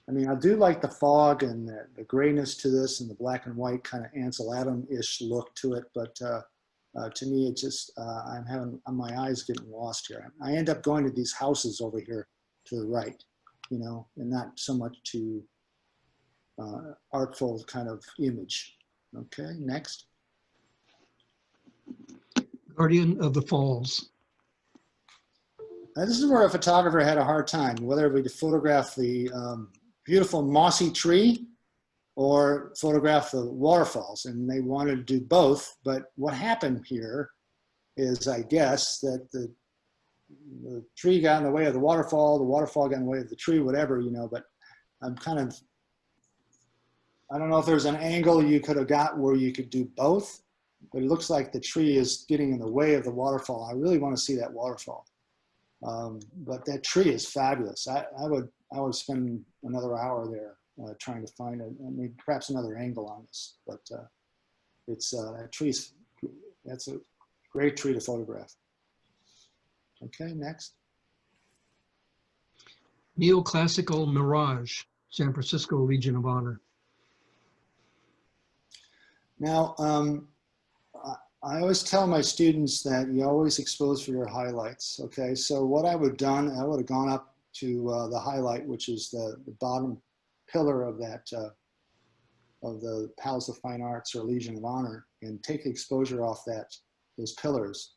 I mean, I do like the fog and the grayness to this and the black and white kind of Ansel Adams-ish look to it, but to me, it just, I'm having, my eyes getting lost here. I end up going to these houses over here to the right, you know, and not so much to artful kind of image. Okay, next. Guardian of the Falls. Now, this is where a photographer had a hard time, whether we photograph the beautiful mossy tree or photograph the waterfalls, and they wanted to do both. But what happened here is, I guess, that the tree got in the way of the waterfall got in the way of the tree, whatever, you know, but I'm kind of, I don't know if there's an angle you could have got where you could do both, but it looks like the tree is getting in the way of the waterfall. I really want to see that waterfall. But that tree is fabulous. I would spend another hour there trying to find perhaps another angle on this. But it's that tree's, that's a great tree to photograph. Okay, next. Neoclassical Mirage, San Francisco Legion of Honor. Now, I always tell my students that you always expose for your highlights. Okay, so what I would have done, I would have gone up to the highlight, which is the bottom pillar of that, of the Palace of Fine Arts or Legion of Honor, and take the exposure off those pillars,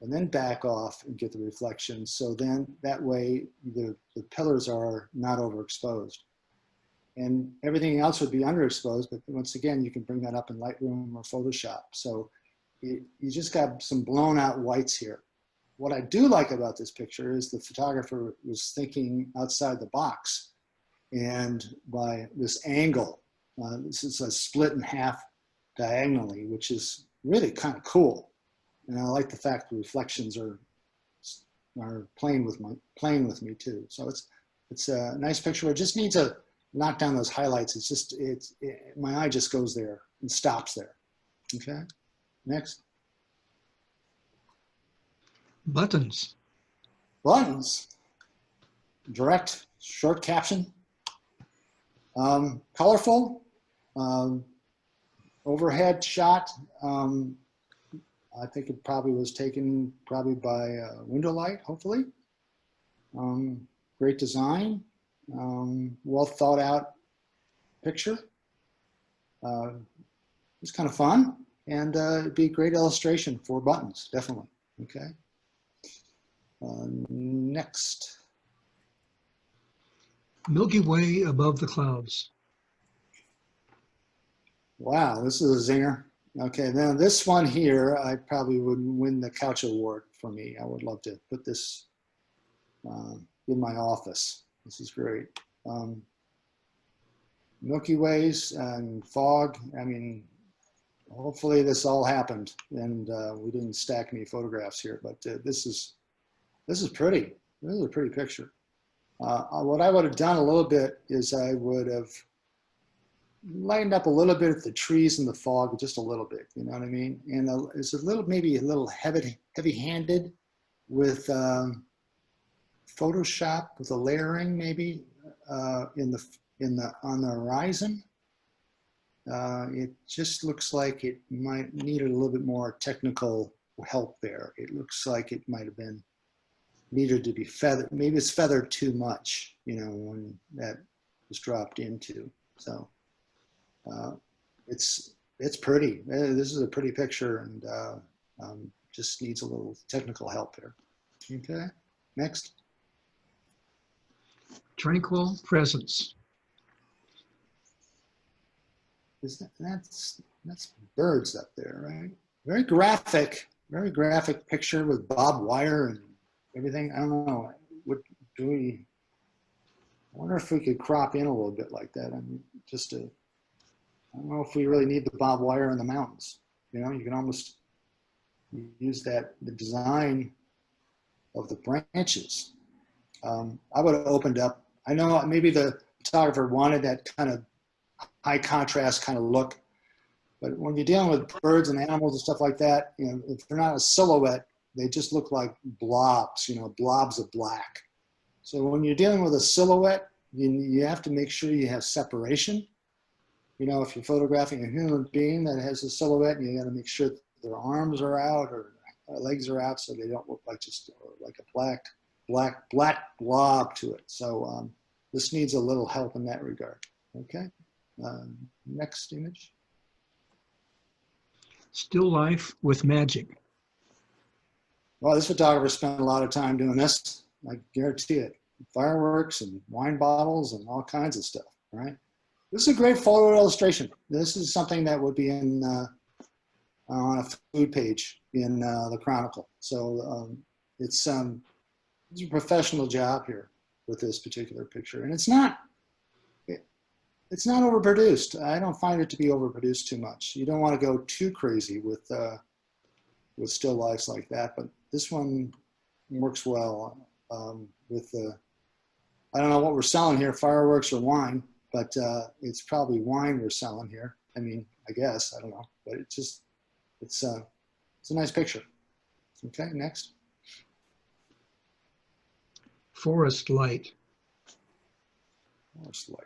and then back off and get the reflection. So then that way the pillars are not overexposed. And everything else would be underexposed, but once again, you can bring that up in Lightroom or Photoshop. So you just got some blown out whites here. What I do like about this picture is the photographer was thinking outside the box. And by this angle, this is a split in half diagonally, which is really kind of cool. And I like the fact the reflections are playing with me too. So it's a nice picture. It just needs a knock down those highlights. It's just, my eye just goes there and stops there. Okay, next. Buttons. Buttons, direct, short caption, colorful, overhead shot. I think it probably was taken by window light, hopefully. Great design, well thought out picture. It's kind of fun, and it'd be a great illustration for buttons, definitely. Okay. Next. Milky Way above the clouds. Wow, this is a zinger. Okay, now this one here, I probably would win the Couch Award for me. I would love to put this in my office. This is great. Milky Ways and fog. I mean, hopefully this all happened, and we didn't stack any photographs here, but this is pretty. This is a pretty picture. What I would have done a little bit is I would have lightened up a little bit of the trees and the fog, just a little bit, you know what I mean? And it's a little, maybe a little heavy-handed with Photoshop, with the layering maybe on the horizon. It just looks like it might need a little bit more technical help there. It looks like it might have been needed to be feathered. Maybe it's feathered too much, you know, when that was dropped into. So it's pretty. This is a pretty picture, and just needs a little technical help there. Okay, next. Tranquil presence. That's birds up there, right? Very graphic picture with barbed wire and everything. I don't know. What do we? I wonder if we could crop in a little bit like that. I mean, I don't know if we really need the barbed wire in the mountains. You know, you can almost use the design of the branches. I would have opened up. I know maybe the photographer wanted that kind of high contrast kind of look, but when you're dealing with birds and animals and stuff like that, you know, if they're not a silhouette, they just look like blobs, you know, blobs of black. So when you're dealing with a silhouette, you have to make sure you have separation. You know, if you're photographing a human being that has a silhouette, you got to make sure that their arms are out or legs are out so they don't look like just like a black blob to it. So this needs a little help in that regard. Okay, next image. Still life with magic. Well, this photographer spent a lot of time doing this. I guarantee it. Fireworks and wine bottles and all kinds of stuff, right? This is a great photo illustration. This is something that would be in on a food page in the Chronicle. So it's a professional job here with this particular picture, and it's not overproduced. I don't find it to be overproduced too much. You don't want to go too crazy with still lifes like that, but this one works well with the. I don't know what we're selling here, fireworks or wine, but it's probably wine we're selling here. I mean, I guess, I don't know, but it's a nice picture. Okay, next. Forest light. Forest light.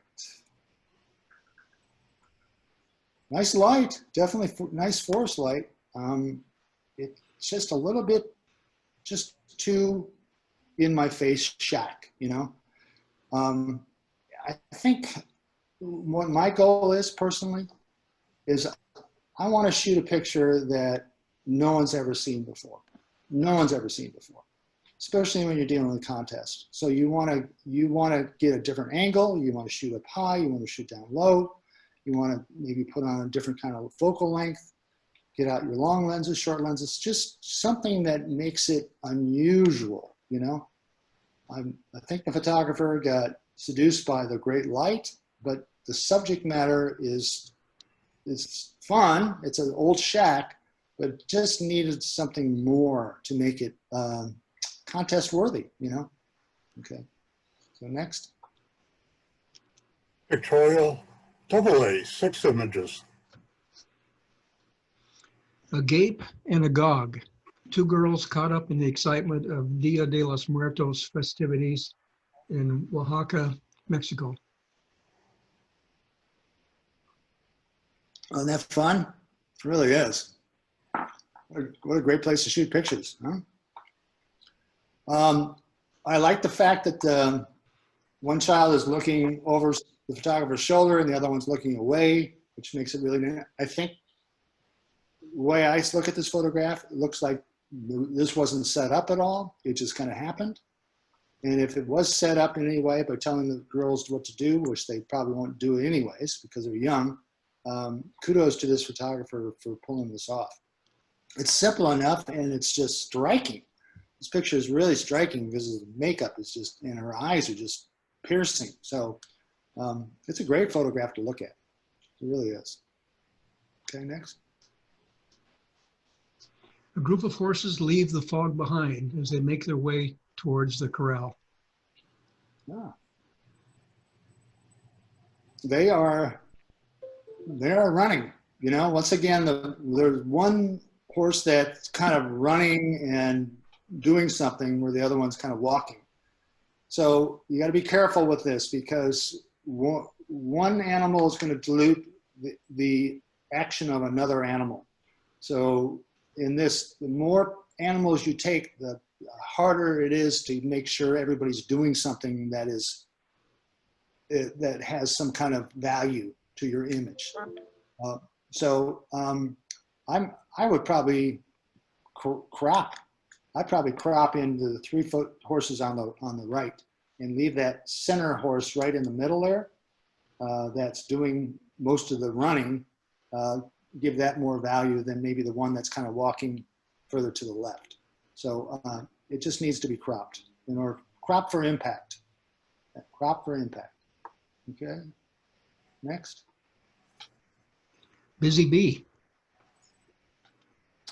Nice light, definitely nice forest light. It's just a little bit, just too in my face shack, you know. I think what my goal is personally is I want to shoot a picture that no one's ever seen before. No one's ever seen before, especially when you're dealing with a contest. So you want to get a different angle. You want to shoot up high. You want to shoot down low. You want to maybe put on a different kind of focal length. Get out your long lenses, short lenses, just something that makes it unusual, you know. I think the photographer got seduced by the great light, but the subject matter is fun. It's an old shack, but just needed something more to make it contest worthy, you know. Okay, so next. Pictorial, AA, 6 images. A gape and a gog. Two girls caught up in the excitement of Dia de los Muertos festivities in Oaxaca, Mexico. Isn't that fun? It really is. What a great place to shoot pictures, huh? I like the fact that one child is looking over the photographer's shoulder and the other one's looking away, which makes it really neat. I think the way I look at this photograph, it looks like this wasn't set up at all. It just kind of happened. And if it was set up in any way by telling the girls what to do, which they probably won't do anyways because they're young, kudos to this photographer for pulling this off. It's simple enough and it's just striking. This picture is really striking because the makeup is just, and her eyes are just piercing. So it's a great photograph to look at. It really is. Okay, next. A group of horses leave the fog behind as they make their way towards the corral. Ah. They are running. You know, once again, there's one horse that's kind of running and doing something where the other one's kind of walking. So you got to be careful with this because one animal is going to dilute the action of another animal. So in this, the more animals you take, the harder it is to make sure everybody's doing something that has some kind of value to your image. I would probably crop. I'd probably crop into the 3-foot horses on the right and leave that center horse right in the middle there. That's doing most of the running. Give that more value than maybe the one that's kind of walking further to the left. So it just needs to be cropped in order, crop for impact. Crop for impact. Okay, next. Busy bee.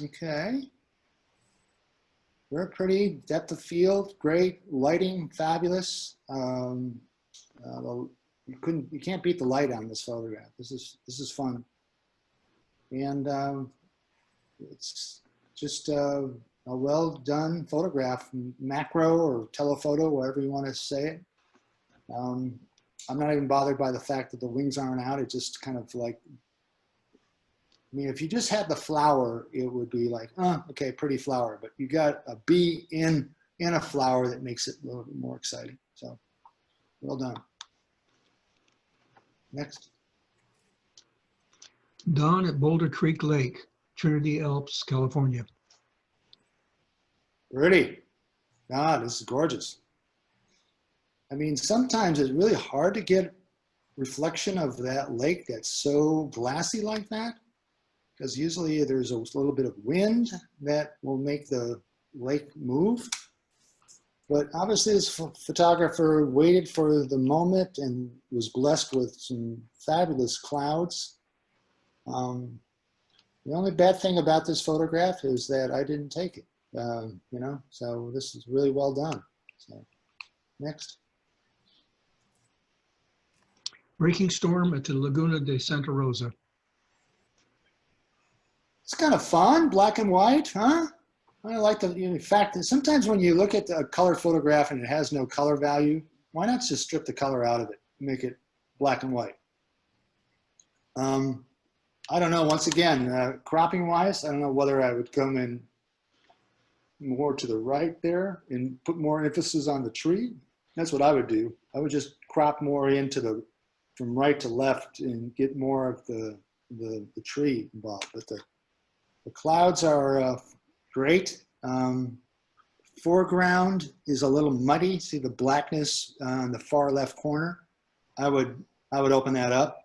Okay. Very pretty, depth of field, great, lighting, fabulous. You can't beat the light on this photograph. This is fun. And it's just a well done photograph, macro or telephoto, whatever you want to say it. I'm not even bothered by the fact that the wings aren't out. It just kind of like, I mean, if you just had the flower, it would be like, oh, okay, pretty flower. But you got a bee in a flower that makes it a little bit more exciting. So, well done. Next. Dawn at Boulder Creek Lake, Trinity Alps, California. Pretty. God, this is gorgeous. I mean, sometimes it's really hard to get reflection of that lake that's so glassy like that, because usually there's a little bit of wind that will make the lake move. But obviously this photographer waited for the moment and was blessed with some fabulous clouds. The only bad thing about this photograph is that I didn't take it, you know, so this is really well done. So, next. Breaking storm at the Laguna de Santa Rosa. It's kind of fun, black and white, huh? I like the, in fact, sometimes when you look at a color photograph and it has no color value, why not just strip the color out of it and make it black and white? I don't know, once again, cropping wise, I don't know whether I would come in more to the right there and put more emphasis on the tree. That's what I would do. I would just crop more into the, from right to left and get more of the tree involved. But the clouds are great. Foreground is a little muddy. See the blackness on the far left corner. I would open that up.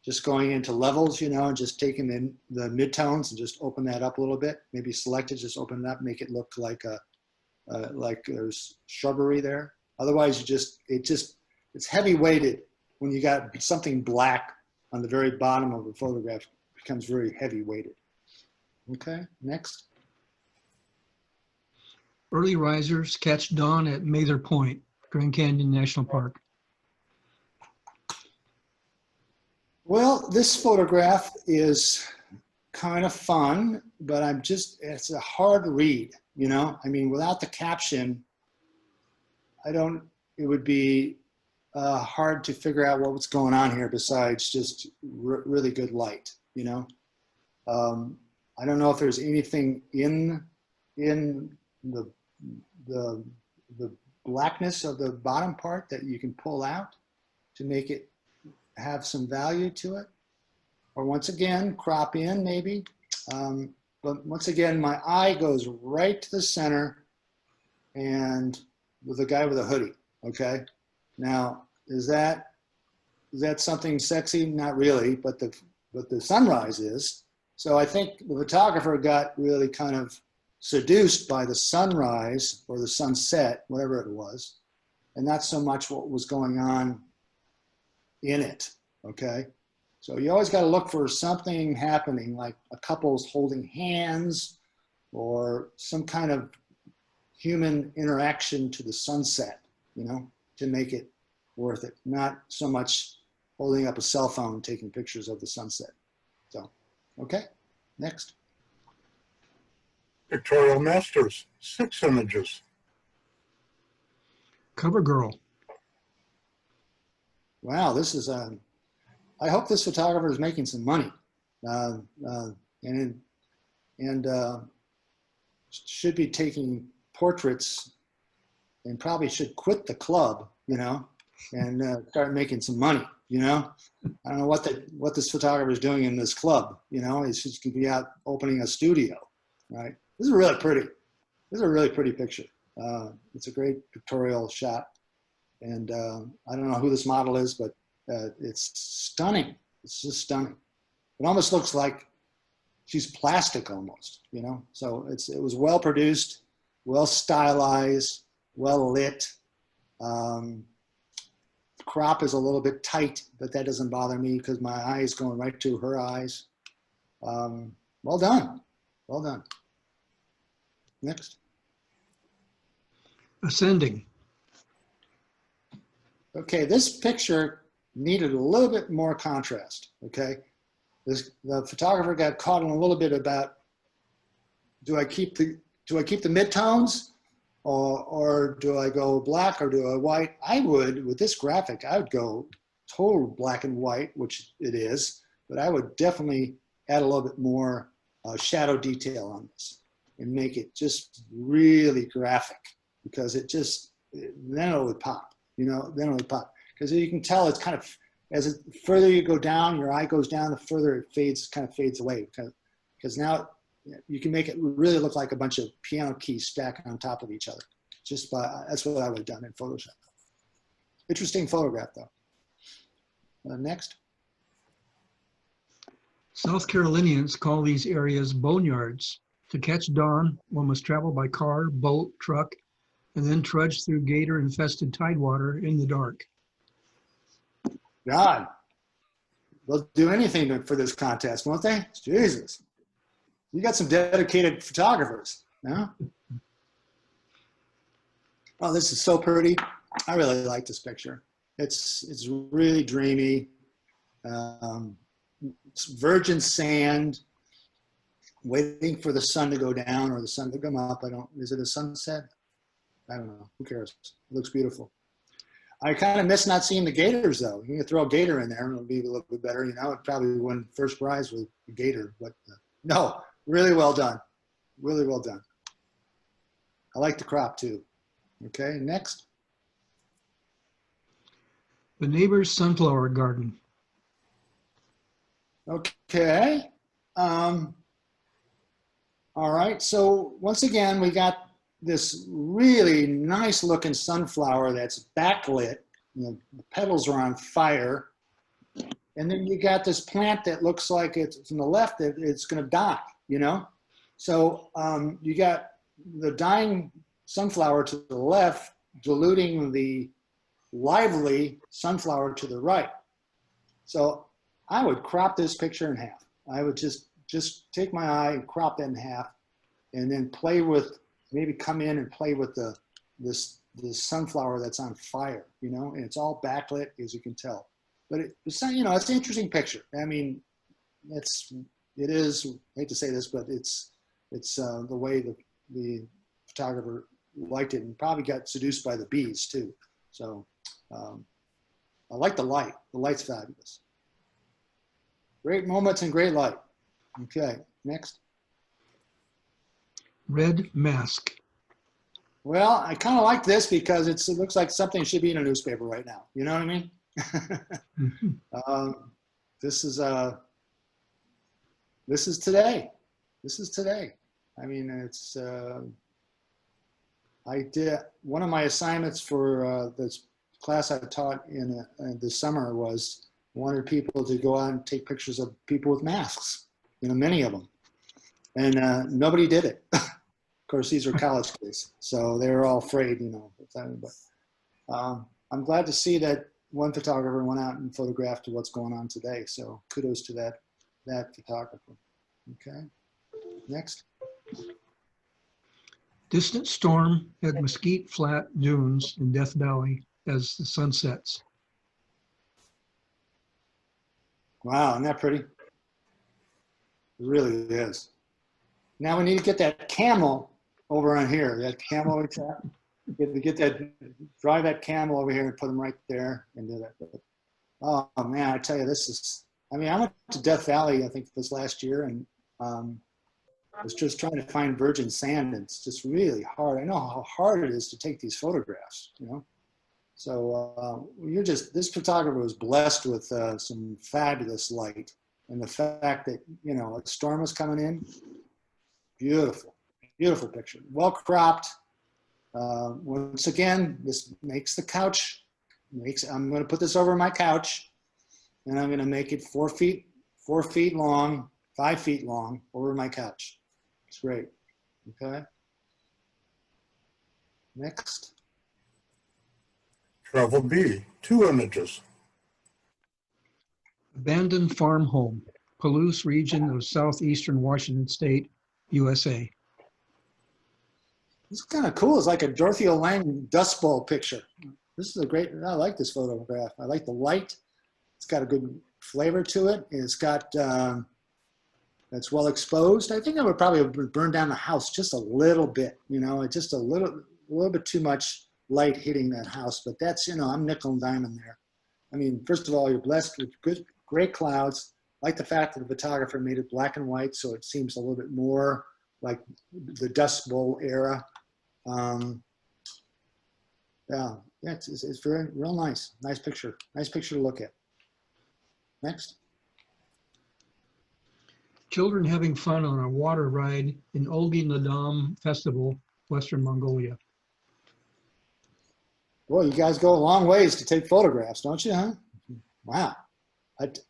Just going into levels, you know, and just taking the midtones and just open that up a little bit. Maybe select it, just open it up, make it look like there's shrubbery there. Otherwise, it's heavy weighted. When you got something black on the very bottom of the photograph, it becomes very heavy weighted. Okay, next. Early risers catch dawn at Mather Point, Grand Canyon National Park. Well, this photograph is kind of fun, but it's a hard read, you know? I mean, without the caption, it would be hard to figure out what's going on here besides just really good light, you know? I don't know if there's anything in the blackness of the bottom part that you can pull out to make it have some value to it. Or once again, crop in maybe. But once again, my eye goes right to the center and with the guy with a hoodie, okay? Now, is that something sexy? Not really, but the sunrise is. So I think the photographer got really kind of seduced by the sunrise or the sunset, whatever it was, and not so much what was going on in it, okay? So you always got to look for something happening, like a couple's holding hands or some kind of human interaction to the sunset, you know, to make it worth it. Not so much holding up a cell phone taking pictures of the sunset. So, okay, next. Pictorial Masters, 6 images. Cover girl. Wow, this is I hope this photographer is making some money, and should be taking portraits, and probably should quit the club, you know, and start making some money. You know, I don't know what this photographer is doing in this club. You know, he's just gonna be out opening a studio, right? This is really pretty. This is a really pretty picture. It's a great pictorial shot, and I don't know who this model is, but it's stunning. It's just stunning. It almost looks like she's plastic almost, you know? So it was well produced, well stylized, well lit. Crop is a little bit tight, but that doesn't bother me because my eye is going right to her eyes. Well done, well done. Next. Ascending. Okay, this picture needed a little bit more contrast, okay? The photographer got caught in a little bit about, do I keep the midtones or do I go black or do I white? I would, with this graphic, I would go total black and white, which it is, but I would definitely add a little bit more shadow detail on this and make it just really graphic, because then it would pop, you know, then it would pop. Because you can tell it's kind of, as the further you go down, your eye goes down, the further it fades, kind of fades away. Because now you can make it really look like a bunch of piano keys stacked on top of each other. That's what I would have done in Photoshop. Interesting photograph though. Next. South Carolinians call these areas boneyards. To catch dawn, one must travel by car, boat, truck, and then trudge through gator-infested tidewater in the dark. God, they'll do anything for this contest, won't they? Jesus. You got some dedicated photographers, no? Oh, this is so pretty. I really like this picture. It's really dreamy. It's virgin sand, waiting for the sun to go down or the sun to come up. Is it a sunset? I don't know. Who cares? It looks beautiful. I kind of miss not seeing the gators though. You can throw a gator in there and it'll be a little bit better. You know, it probably won first prize with a gator, but no, really well done. Really well done. I like the crop too. Okay, next. The neighbor's sunflower garden. Okay. All right, so once again, we got this really nice looking sunflower that's backlit. You know, the petals are on fire. And then you got this plant that looks like it's from the left, that it's gonna die, you know? So you got the dying sunflower to the left, diluting the lively sunflower to the right. So I would crop this picture in half. I would just take my eye and crop that in half, and then play with, maybe come in and play with this sunflower that's on fire, you know, and it's all backlit, as you can tell. but it's not, you know, it's an interesting picture. I mean, it is, I hate to say this, but it's the way the photographer liked it, and probably got seduced by the bees too. So I like the light. The light's fabulous. Great moments and great light. Okay, next. Red mask. Well, I kind of like this because it looks like something should be in a newspaper right now. You know what I mean? This is today. This is today. I mean, it's. I did one of my assignments for this class I taught in this summer was wanted people to go out and take pictures of people with masks. You know, many of them, and nobody did it. Of course, these are college kids, so they were all afraid, you know. But I'm glad to see that one photographer went out and photographed what's going on today. So kudos to that photographer. Okay, next. Distant storm at Mesquite Flat Dunes in Death Valley as the sun sets. Wow, isn't that pretty? It really is. Now we need to get that camel over on here. That camel, get that, drive that camel over here and put him right there and do that. But, oh man, I tell you, this is, I mean, I went to Death Valley, I think this last year, and I was just trying to find virgin sand, and it's just really hard. I know how hard it is to take these photographs, you know? So this photographer was blessed with some fabulous light, and the fact that, you know, a storm was coming in, beautiful, beautiful picture. Well cropped. Once again, this makes the couch, I'm going to put this over my couch, and I'm going to make it 4 feet long, 5 feet long over my couch. It's great. Okay. Next. Travel B, 2 images. Abandoned farm home, Palouse region of southeastern Washington state, USA. This is kind of cool. It's like a Dorothy Lang Dust Bowl picture. This is a great, I like this photograph. I like the light. It's got a good flavor to it. It's got, it's well exposed. I think I would probably burn down the house just a little bit, you know, just a little bit too much light hitting that house, but that's, you know, I'm nickel and diamond there. I mean, first of all, you're blessed with great clouds. I like the fact that the photographer made it black and white, so it seems a little bit more like the Dust Bowl era. Yeah, it's very real nice. Nice picture to look at. Next. Children having fun on a water ride in Olgi Nadam Festival, Western Mongolia. Boy, you guys go a long ways to take photographs, don't you, huh? Wow.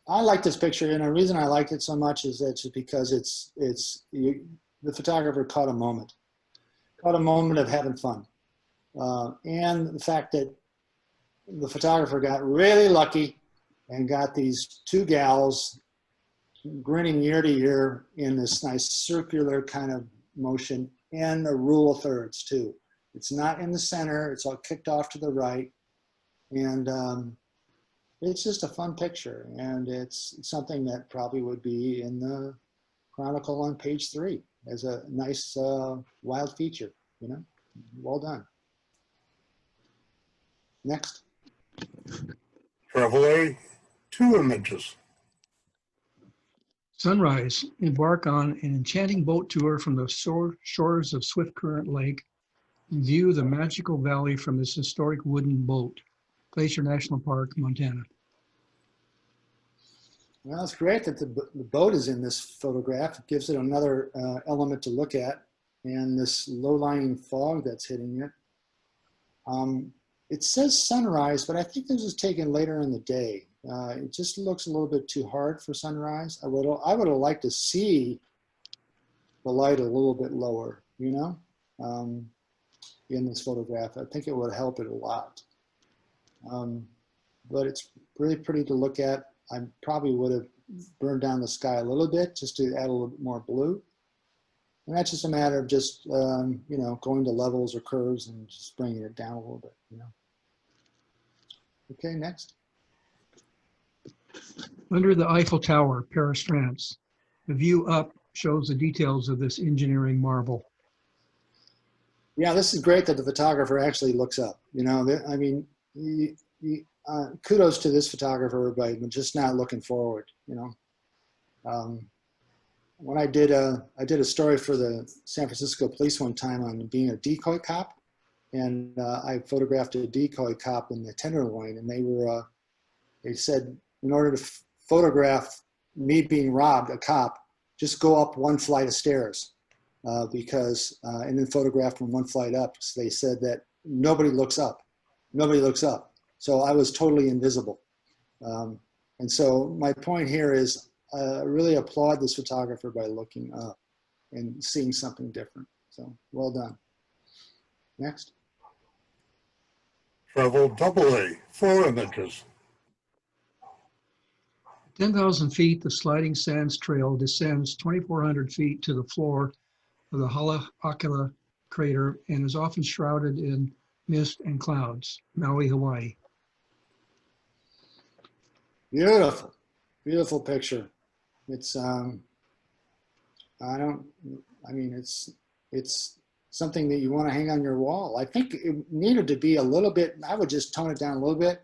I like this picture, and the reason I liked it so much is that because the photographer caught a moment of having fun. And the fact that the photographer got really lucky and got these 2 gals grinning ear to ear in this nice circular kind of motion, and a rule of thirds too. It's not in the center, it's all kicked off to the right. And it's just a fun picture, and it's something that probably would be in the Chronicle on page 3 as a nice wild feature, you know? Well done. Next. Travel A, 2 images. Sunrise, embark on an enchanting boat tour from the shores of Swift Current Lake and view the magical valley from this historic wooden boat, Glacier National Park, Montana. Well, it's great that the boat is in this photograph. It gives it another element to look at, and this low-lying fog that's hitting it. It says sunrise, but I think this was taken later in the day. It just looks a little bit too hard for sunrise. I would have liked to see the light a little bit lower, you know, in this photograph. I think it would help it a lot. But it's really pretty to look at. I probably would have burned down the sky a little bit just to add a little bit more blue. And that's just a matter of just, you know, going to levels or curves and just bringing it down a little bit, you know. Okay, next. Under the Eiffel Tower, Paris, France. The view up shows the details of this engineering marvel. Yeah, this is great that the photographer actually looks up. You know, I mean, kudos to this photographer by just not looking forward. You know, when I did a story for the San Francisco police one time on being a decoy cop, and I photographed a decoy cop in the Tenderloin, and they said in order to photograph me being robbed, a cop, just go up one flight of stairs. And then photographed from one flight up. So they said that nobody looks up. Nobody looks up. So I was totally invisible. And so my point here is I really applaud this photographer by looking up and seeing something different. So well done. Next. Travel AA, 4 images. 10,000 feet, the Sliding Sands Trail descends 2,400 feet to the floor of the Haleakala crater and is often shrouded in mist and clouds. Maui, Hawaii. Beautiful, beautiful picture. It's it's something that you want to hang on your wall. I think it needed to be a little bit, I would just tone it down a little bit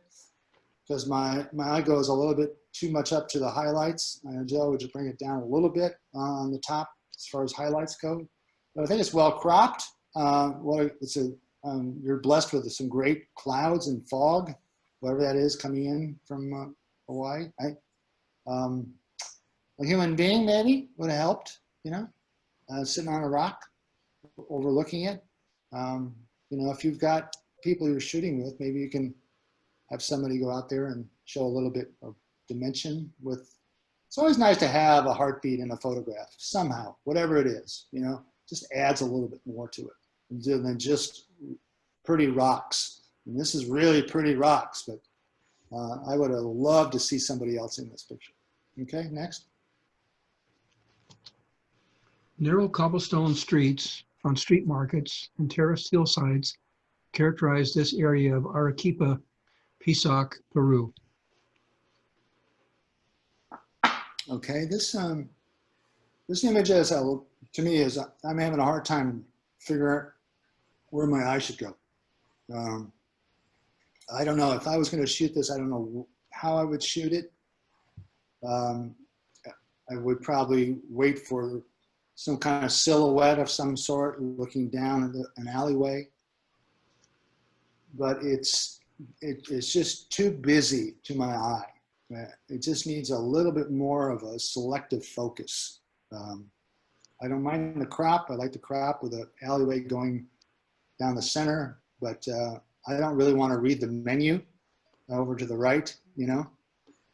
because my eye goes a little bit too much up to the highlights. Joe would just bring it down a little bit on the top as far as highlights go. But I think it's well cropped. You're blessed with some great clouds and fog, whatever that is coming in from Hawaii. A human being maybe would have helped, you know, sitting on a rock overlooking it. You know, if you've got people you're shooting with, maybe you can have somebody go out there and show a little bit of dimension with. It's always nice to have a heartbeat in a photograph somehow, whatever it is, you know, just adds a little bit more to it than just pretty rocks. And this is really pretty rocks, but I would have loved to see somebody else in this picture. Okay, next. Narrow cobblestone streets on street markets and terraced hillsides characterize this area of Arequipa, Pisac, Peru. Okay, this image to me is I'm having a hard time figuring out where my eye should go. I don't know if I was going to shoot this. I don't know how I would shoot it. I would probably wait for some kind of silhouette of some sort looking down at an alleyway. But it's just too busy to my eye. It just needs a little bit more of a selective focus. I don't mind the crop. I like the crop with the alleyway going down the center, but I don't really want to read the menu over to the right, you know.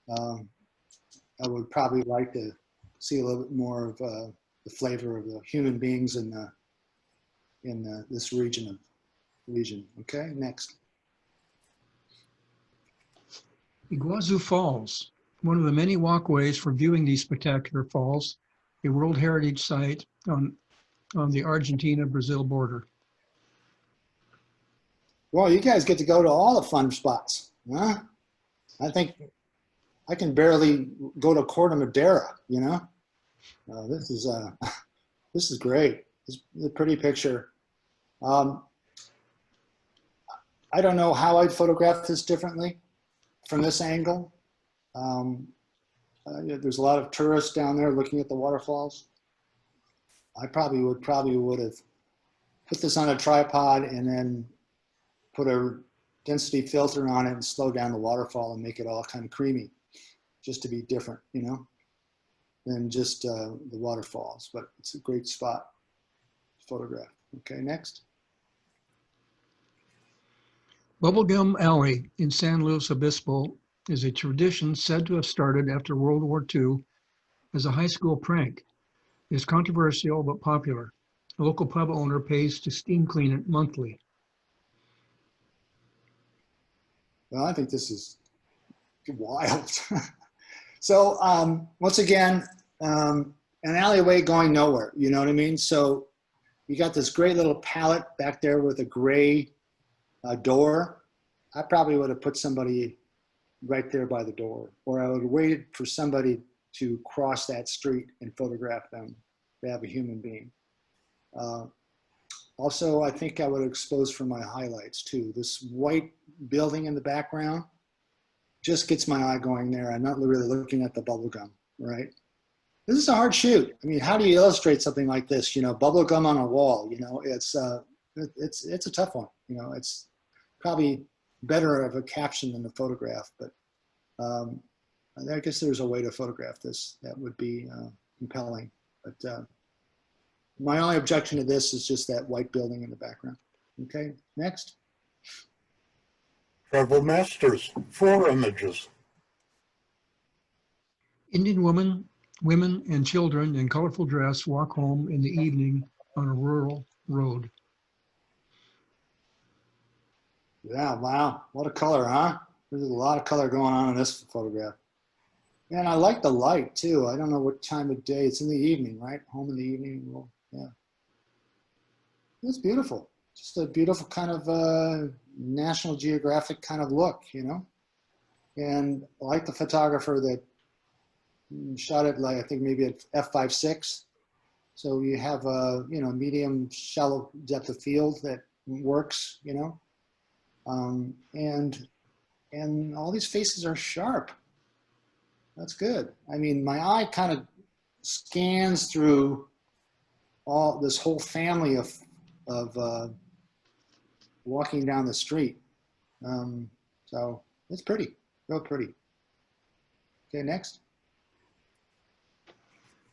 I would probably like to see a little bit more of the flavor of the human beings in this region. Okay, next. Iguazu Falls, one of the many walkways for viewing these spectacular falls, a World Heritage Site on the Argentina-Brazil border. Well, you guys get to go to all the fun spots, huh? I think I can barely go to Corte Madera, you know? This is great. It's a pretty picture. I don't know how I'd photograph this differently from this angle. There's a lot of tourists down there looking at the waterfalls. I probably would have put this on a tripod and then put a density filter on it and slow down the waterfall and make it all kind of creamy, just to be different, you know, than just the waterfalls. But it's a great spot to photograph. Okay, next. Bubblegum Alley in San Luis Obispo is a tradition said to have started after World War II as a high school prank. It is controversial but popular. A local pub owner pays to steam clean it monthly. Well, I think this is wild. So once again, an alleyway going nowhere, you know what I mean? So you got this great little palette back there with a gray door. I probably would have put somebody right there by the door, or I would wait for somebody to cross that street and photograph them to have a human being. Also, I think I would expose for my highlights too. This white building in the background just gets my eye going there. I'm not really looking at the bubble gum, right? This is a hard shoot. I mean, how do you illustrate something like this? You know, bubble gum on a wall, you know, it's a tough one. You know, it's probably better of a caption than a photograph, but I guess there's a way to photograph this that would be compelling. But my only objection to this is just that white building in the background. Okay, next. Tribal Masters, 4 images. Indian women and children in colorful dress walk home in the evening on a rural road. Yeah, wow, what a color, huh? There's a lot of color going on in this photograph. And I like the light too. I don't know what time of day. It's in the evening, right? Home in the evening. Well, yeah. It's beautiful. Just a beautiful kind of National Geographic kind of look, you know? And I like the photographer that shot it, like I think maybe at f5.6. So you have a, you know, medium shallow depth of field that works, you know? And all these faces are sharp. That's good. I mean, my eye kind of scans through all this whole family of walking down the street. So it's pretty, real pretty. Okay, next.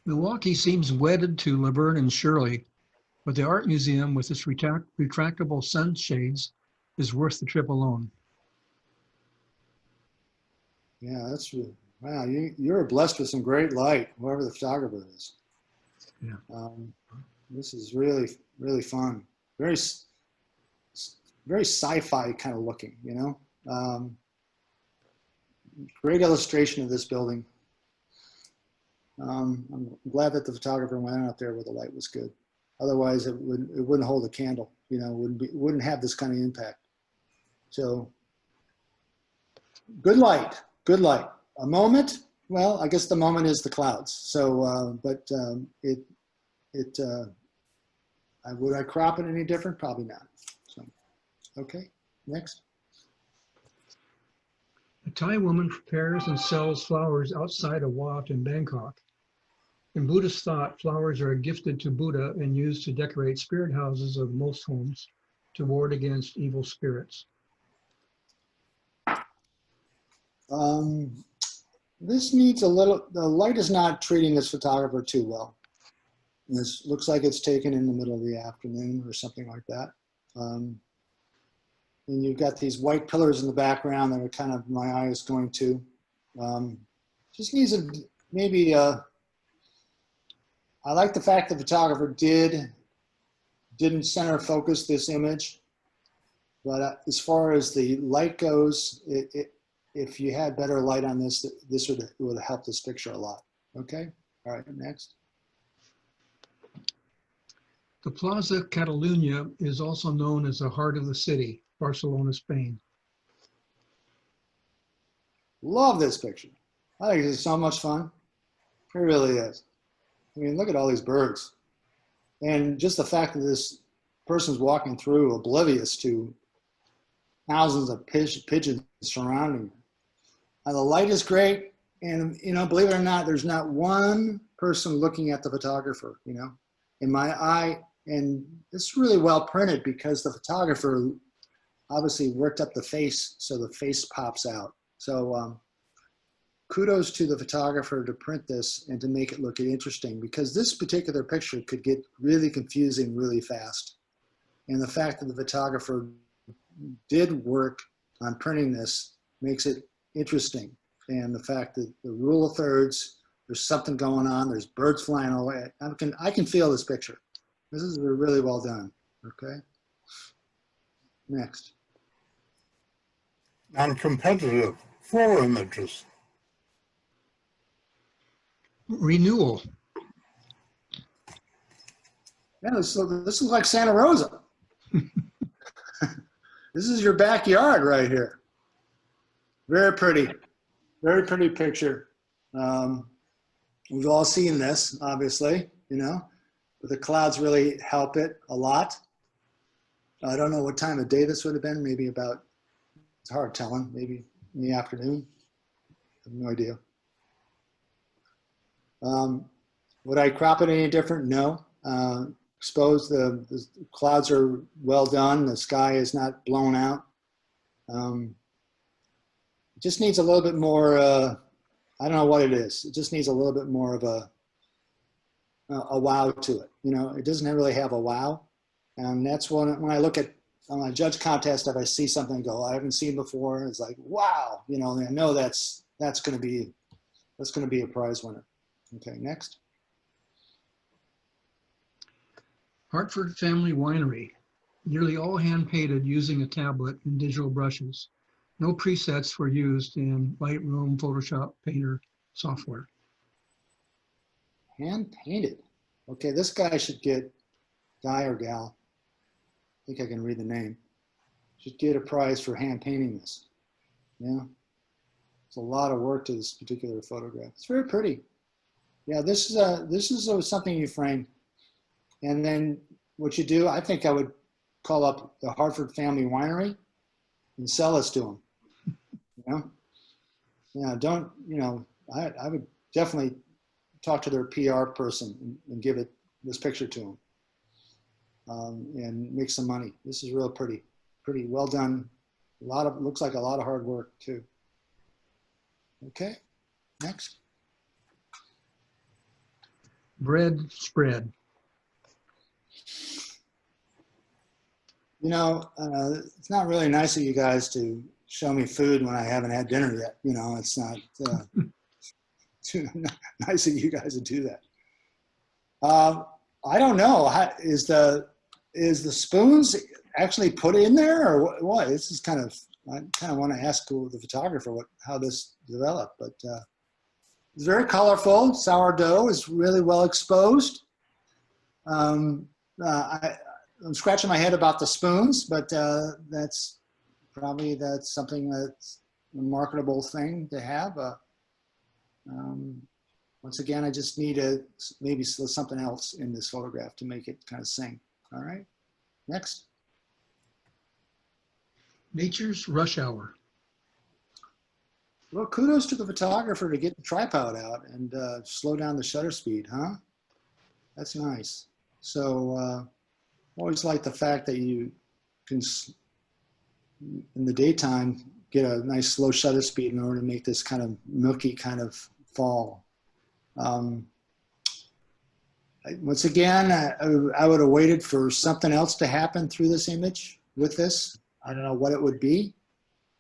Milwaukee seems wedded to Laverne and Shirley, but the art museum with its retractable sunshades is worth the trip alone. Yeah, that's really, wow, you're blessed with some great light, whoever the photographer is. Yeah. This is really, really fun. Very sci-fi kind of looking, you know? Great illustration of this building. I'm glad that the photographer went out there where the light was good. Otherwise, it wouldn't hold a candle, you know, wouldn't have this kind of impact. So, good light, good light. A moment, well, I guess the moment is the clouds. So, would I crop it any different? Probably not. So, okay, next. A Thai woman prepares and sells flowers outside a Wat in Bangkok. In Buddhist thought, flowers are gifted to Buddha and used to decorate spirit houses of most homes to ward against evil spirits. This needs a little, the light is not treating this photographer too well. This looks like it's taken in the middle of the afternoon or something like that. And you've got these white pillars in the background that are kind of my eye is going to. Just needs a, maybe, I like the fact the photographer didn't center focus this image, but as far as the light goes, if you had better light on this, this would help this picture a lot. Okay, all right, next. The Plaza Catalunya is also known as the heart of the city, Barcelona, Spain. Love this picture. I think this is so much fun. It really is. I mean, look at all these birds. And just the fact that this person's walking through oblivious to thousands of pigeons surrounding her. And the light is great. And, you know, believe it or not, there's not one person looking at the photographer, you know, in my eye. And it's really well printed because the photographer obviously worked up the face so the face pops out. So kudos to the photographer to print this and to make it look interesting, because this particular picture could get really confusing really fast. And the fact that the photographer did work on printing this makes it interesting. And the fact that the rule of thirds, there's something going on, there's birds flying away. I can feel this picture. This is really well done, okay? Next. Non-competitive, 4 images. Renewal. Yeah, this looks like Santa Rosa. This is your backyard right here. Very pretty picture. We've all seen this, obviously, you know, but the clouds really help it a lot. I don't know what time of day this would have been, maybe about, it's hard telling, maybe in the afternoon. I have no idea. Would I crop it any different? No. Suppose the clouds are well done. The sky is not blown out. It just needs a little bit more, I don't know what it is. It just needs a little bit more of a wow to it. You know, it doesn't really have a wow. And that's when I look at, on a judge contest, if I see something and go, I haven't seen before, it's like, wow, you know, and I know that's going to be a prize winner. Okay, next. Hartford Family Winery, nearly all hand painted using a tablet and digital brushes. No presets were used in Lightroom, Photoshop, Painter software. Hand painted. Okay, this guy should get, guy or gal, I think I can read the name, should get a prize for hand painting this. Yeah, it's a lot of work to this particular photograph. It's very pretty. Yeah, this is something you frame. And then what you do, I think I would call up the Hartford Family Winery and sell this to them. You know? Yeah, don't, you know, I would definitely talk to their PR person and give this picture to them and make some money. This is real pretty well done. Looks like a lot of hard work too. Okay, next. Bread spread. You know, it's not really nice of you guys to show me food when I haven't had dinner yet. You know, it's not too nice of you guys to do that. I don't know. Is the spoons actually put in there or what? This is kind of, I kind of want to ask the photographer how this developed, but it's very colorful. Sourdough is really well exposed. I'm scratching my head about the spoons, but that's something that's a marketable thing to have. Once again, I just need maybe something else in this photograph to make it kind of sing. All right, next. Nature's rush hour. Well, kudos to the photographer to get the tripod out and slow down the shutter speed, huh? That's nice. So always like the fact that you can, in the daytime, get a nice slow shutter speed in order to make this kind of milky kind of fall. Once again, I would have waited for something else to happen through this image with this. I don't know what it would be.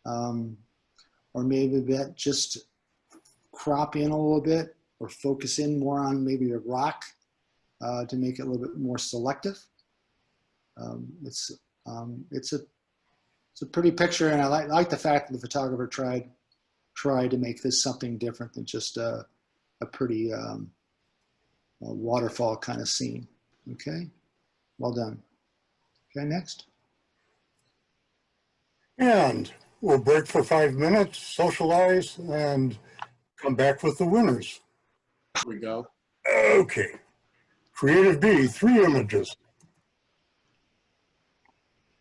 Or maybe that just crop in a little bit or focus in more on maybe a rock to make it a little bit more selective. It's a pretty picture, and I like the fact that the photographer tried to make this something different than just a pretty waterfall kind of scene. Okay, well done. Okay, next. And we'll break for 5 minutes, socialize, and come back with the winners. Here we go. Okay. Creative B, 3 images.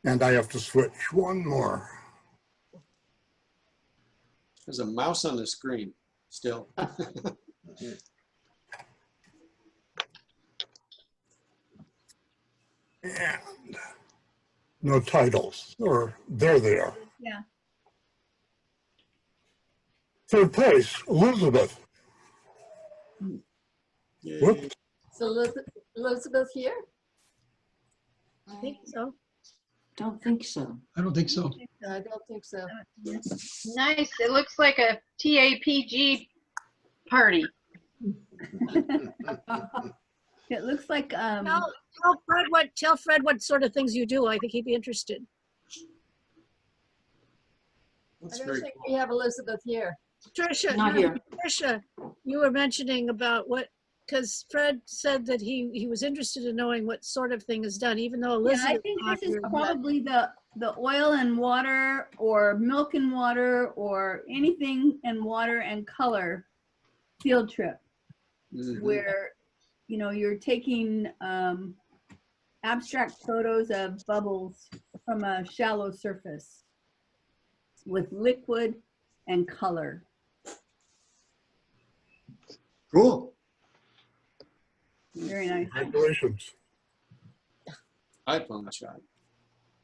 And I have to switch one more. There's a mouse on the screen still. And no titles, or there they are. Yeah. Third place, Elizabeth. Yay. Whoops. So Elizabeth here? I think so. Don't think so. I don't think so. I don't think so. Nice. It looks like a TAPG party. It looks like, Tell Fred what sort of things you do. I think he'd be interested. That's I don't very think cool. we have Elizabeth here. Tricia, Not here. Tricia, you were mentioning about what because Fred said that he was interested in knowing what sort of thing is done, even though Yeah, Elizabeth. I think this talked is here, but- probably the oil and water or milk and water or anything and water and color field trip Mhm. where, you know, you're taking abstract photos of bubbles from a shallow surface with liquid and color. Cool. Very nice. Congratulations. iPhone shot.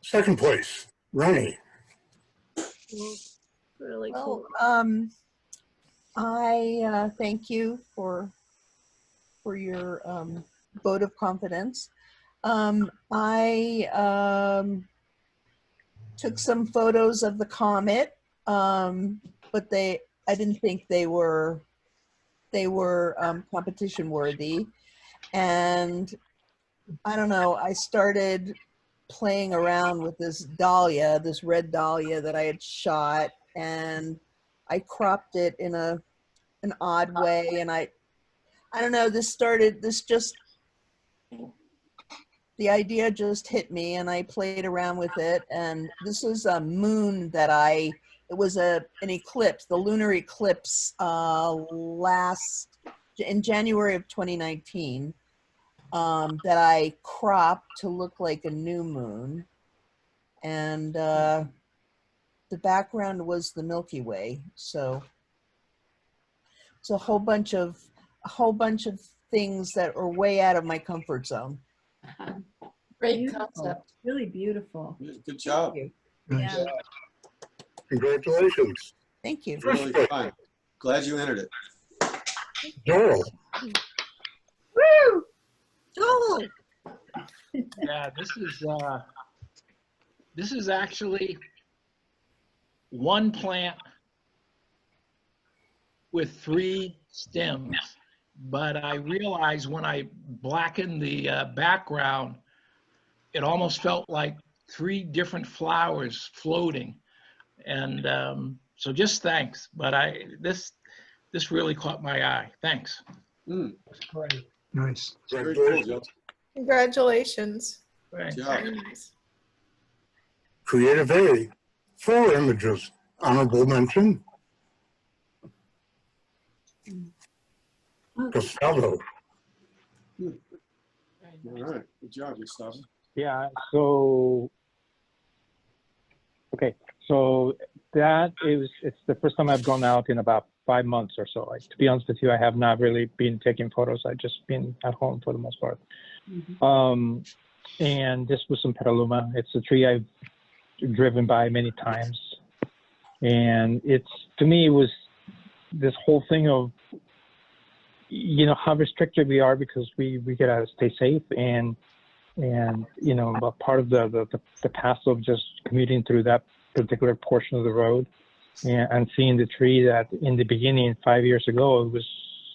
Second place, Ronnie. Really cool. Well, I thank you for your vote of confidence. I took some photos of the comet, but I didn't think they were competition worthy, and I don't know. I started playing around with this dahlia, this red dahlia that I had shot, and I cropped it in an odd way, and I don't know, the idea just hit me, and I played around with it, and this is a moon that it was an eclipse, the lunar eclipse in January of 2019, that I cropped to look like a new moon, and the background was the Milky Way. So it's a whole bunch of things that are way out of my comfort zone. Great concept. Really beautiful. Good job. Nice. Yeah. Congratulations. Thank you. Really fun. Glad you entered it. Joel. Woo! Oh, Yeah, this is actually one plant with 3 stems, but I realized when I blackened the background, it almost felt like 3 different flowers floating, and so just thanks. But this really caught my eye. Thanks. Mm, Great. Nice. very cool, Joe. Congratulations. Great. Good job. Very nice. Creative A, 4 images. Honorable mention. Gustavo. All right. Good job, Gustavo. Yeah, so, okay, so it's the first time I've gone out in about 5 months or so. To be honest with you, I have not really been taking photos. I've just been at home for the most part. And this was some Petaluma. It's a tree I've driven by many times. And to me, it was this whole thing of, you know, how restricted we are because we gotta stay safe, and you know, a part of the path of just commuting through that particular portion of the road, and seeing the tree that in the beginning 5 years ago it was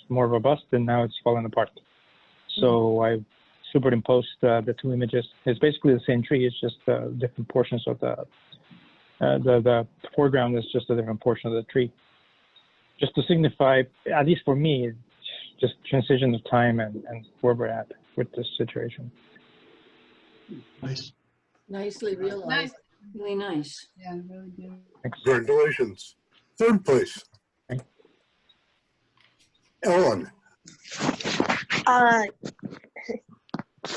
more robust, and now it's falling apart. So I superimposed the 2 images. It's basically the same tree. It's just different portions of the foreground is just a different portion of the tree, just to signify, at least for me, just transition of time and where we're at with this situation. Nice. Nicely realized. Really nice. Yeah, really good. Thanks. Congratulations. Third place. Ellen.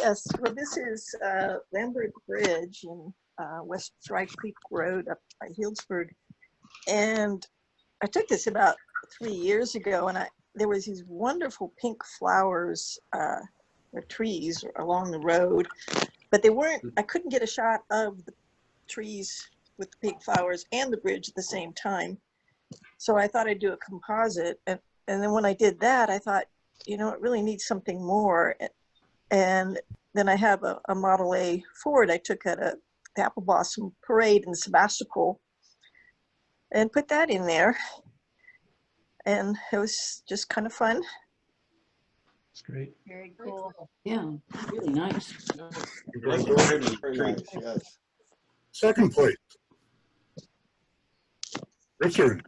Yes, well, this is Lambert Bridge in West Dry Creek Road up by Healdsburg. And I took this about 3 years ago, and there was these wonderful pink flowers or trees along the road, but they weren't, I couldn't get a shot of the trees with the pink flowers and the bridge at the same time. So I thought I'd do a composite. And then when I did that, I thought, you know, it really needs something more. And then I have a Model A Ford I took at the Apple Blossom Parade in Sebastopol and put that in there. And it was just kind of fun. That's great. Very cool. Yeah, really nice. Congratulations. Very nice, yes. Second place. Richard.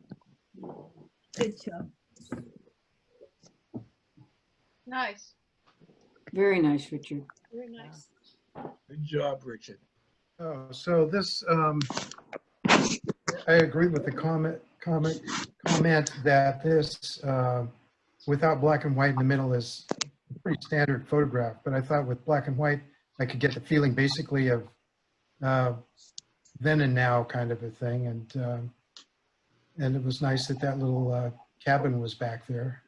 Good job. Nice. Very nice, Richard. Very nice. Good job, Richard. Oh, so this, I agree with the comment that this, without black and white in the middle is a pretty standard photograph, but I thought with black and white, I could get the feeling basically of then and now kind of a thing. And it was nice that that little cabin was back there.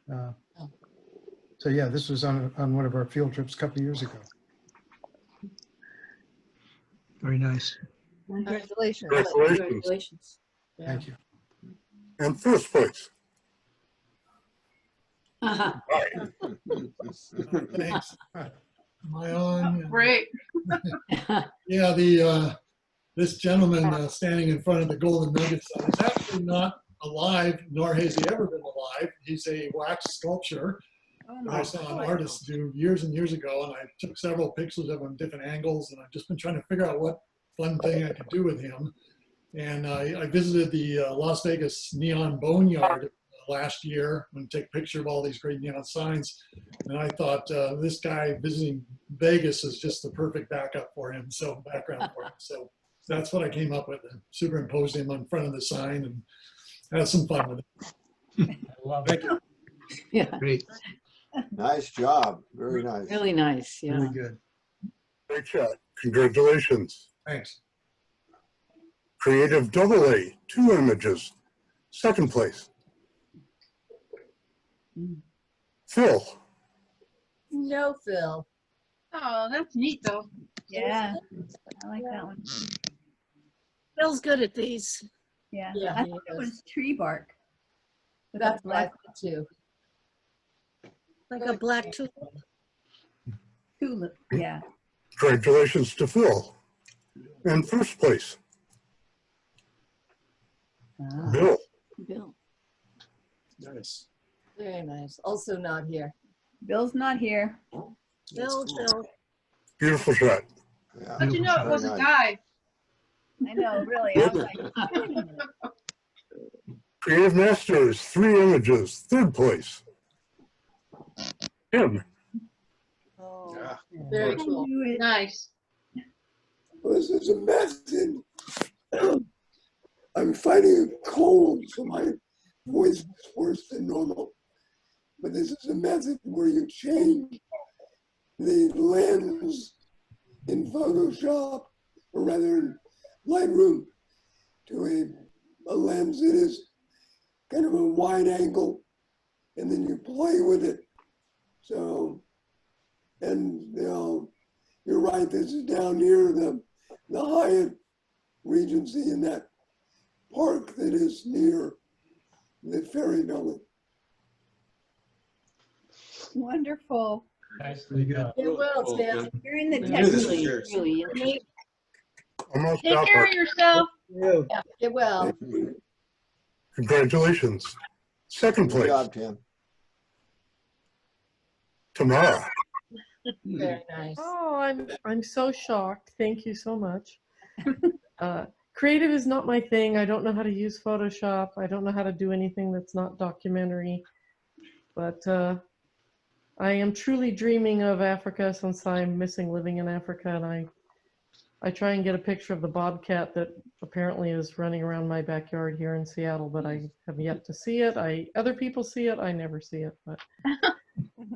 So yeah, this was on one of our field trips a couple of years ago. Very nice. Congratulations. Congratulations. Thank you. And first place. Thanks. Am I on? Great. Yeah, this gentleman standing in front of the golden nugget sign is actually not alive, nor has he ever been alive. He's a wax sculpture that I saw an artist do years and years ago, and I took several pictures of him different angles, and I've just been trying to figure out what fun thing I could do with him. And I visited the Las Vegas Neon Boneyard last year and take a picture of all these great neon signs. And I thought this guy visiting Vegas is just the perfect backup for him, so background for him. So that's what I came up with, and superimposed him on front of the sign and had some fun with it. I love Thank you. Yeah, Great. Nice job. Very nice. really nice, yeah. Really good. Great shot. Congratulations. Thanks. Creative AA, 2 images. Second place. Phil. No, Phil. Oh, that's neat though. Yeah, I like that one. Phil's good at these. Yeah, Yeah, I he thought it is. was tree bark. With That's a what I black thought too. Like a black tulip. tulip. Yeah. Congratulations to Phil. And first place. Bill. Bill. Nice. Very nice. Also not here. Bill's not here. Phil. Beautiful shot. Yeah. How'd you know it was a guy? I know, really. I was like, wait a minute. Creative Masters, 3 images. Third place. Tim. Oh, Yeah. very cool. Nice. This is a method. I'm fighting a cold, so my voice is worse than normal. But this is a method where you change the lens in Photoshop, or rather in Lightroom, to a lens that is kind of a wide angle, and then you play with it. So, and you're right, this is down near the Hyatt Regency in that park that is near the ferry building. Wonderful. Nicely done. Get well, Tim. You're in the I knew this was Really, yours. really interesting. Almost Take out care there. of yourself. Yeah, get well. Congratulations. Second Good place. job, Tim. Tamara. Very nice. Oh, I'm so shocked. Thank you so much. Creative is not my thing. I don't know how to use Photoshop. I don't know how to do anything that's not documentary. But I am truly dreaming of Africa since I'm missing living in Africa, and I try and get a picture of the bobcat that apparently is running around my backyard here in Seattle, but I have yet to see it. Other people see it. I never see it. But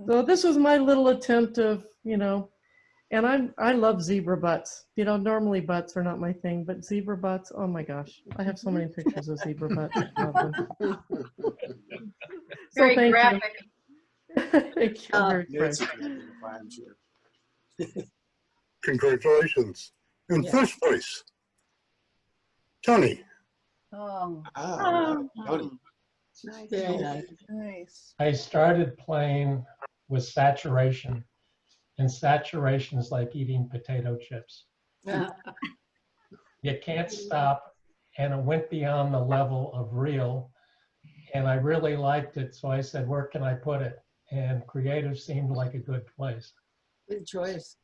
so this was my little attempt of, and I love zebra butts. Normally butts are not my thing, but zebra butts, oh my gosh. I have so many pictures of zebra butts. I love them. Very thank you. graphic. Thank you very It's much. I'm sure. Congratulations. In Yeah. first place. Tony. Oh, Tony. Very nice. nice. I started playing with saturation, and saturation is like eating potato chips. You can't stop, and it went beyond the level of real, and I really liked it, so I said, where can I put it? And creative seemed like a good place. Good choice.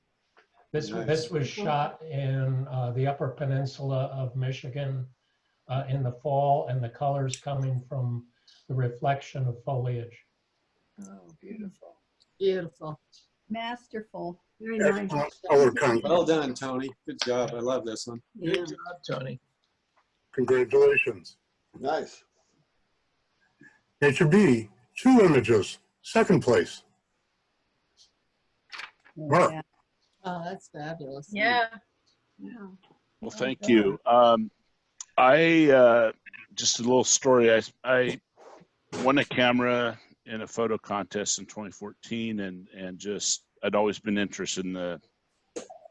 This was shot in the Upper Peninsula of Michigan in the fall, and the colors coming from the reflection of foliage. Oh, beautiful. Beautiful. Masterful. Very nice. Excellent color contrast. Well done, Tony. Good job. I love this one. Good Yeah. job, Tony. Congratulations. Nice. Nature B, 2 images, 2nd place. Mark. Yeah. Oh, that's fabulous. Yeah. Well, thank you. Just a little story. I won a camera in a photo contest in 2014, and just I'd always been interested in the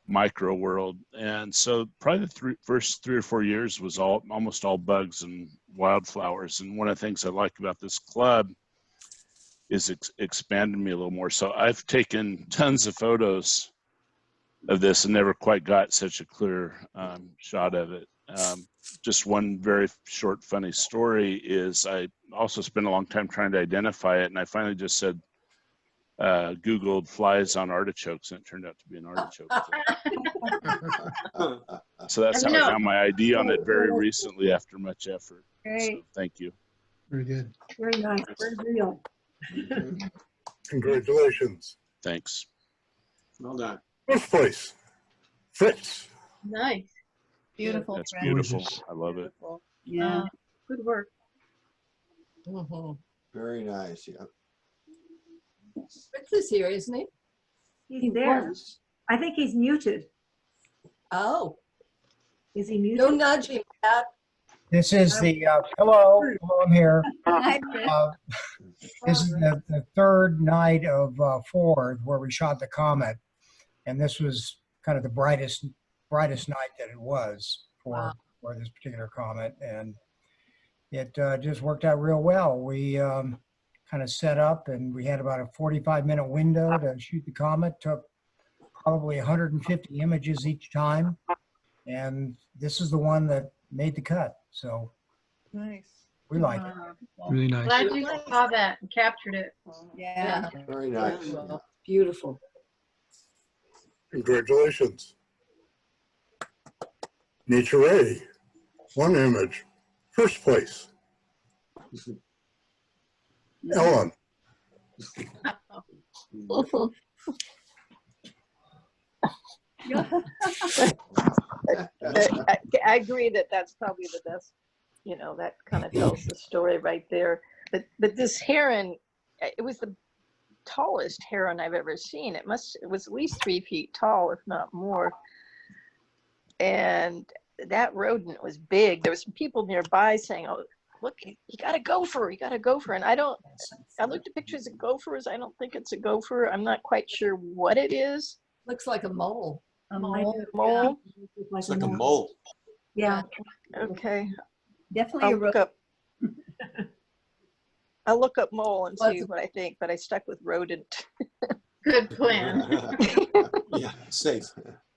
micro world, and so probably the first 3 or 4 years was almost all bugs and wildflowers. And one of the things I like about this club is expanded me a little more. So I've taken tons of photos of this and never quite got such a clear shot of it. Just one very short funny story is I also spent a long time trying to identify it, and I finally just said Googled flies on artichokes, and it turned out to be an artichoke. So that's how I found my ID on it very recently after much effort. Great. So thank you. Very good. Very nice. Very real. Congratulations. Thanks. Well done. 1st place, Fritz. Nice. Beautiful. That's Fred. beautiful. I love it. Yeah. Good work. Very nice. Yeah. Fritz is here, isn't he? He's there. I think he's muted. Oh. Is he muted? Don't nudge him, Pat. This is the, hello, I'm here. Hi, Fred. This is the 3rd night of 4 where we shot the comet. And this was kind of the brightest night that it was for this particular comet. And it just worked out real well. We kind of set up, and we had about a 45-minute window to shoot the comet. Took probably 150 images each time. And this is the one that made the cut. So Nice. we like it. Really nice. Glad you saw that and captured it. Yeah. Very nice. Beautiful. Congratulations. Nature A, 1 image, 1st place. Ellen. I agree that that's probably the best, you know, that kind of tells the story right there. But this heron, it was the tallest heron I've ever seen. It was at least 3 feet tall, if not more. And that rodent was big. There was some people nearby saying, "Oh, look, you got a gopher, you got a gopher." And I looked at pictures of gophers. I don't think it's a gopher. I'm not quite sure what it is. Looks like a mole. A mole? It's like a mole. Yeah. Okay. Definitely a rodent. I'll look up mole and see what I think, but I stuck with rodent. Good plan. Yeah, safe.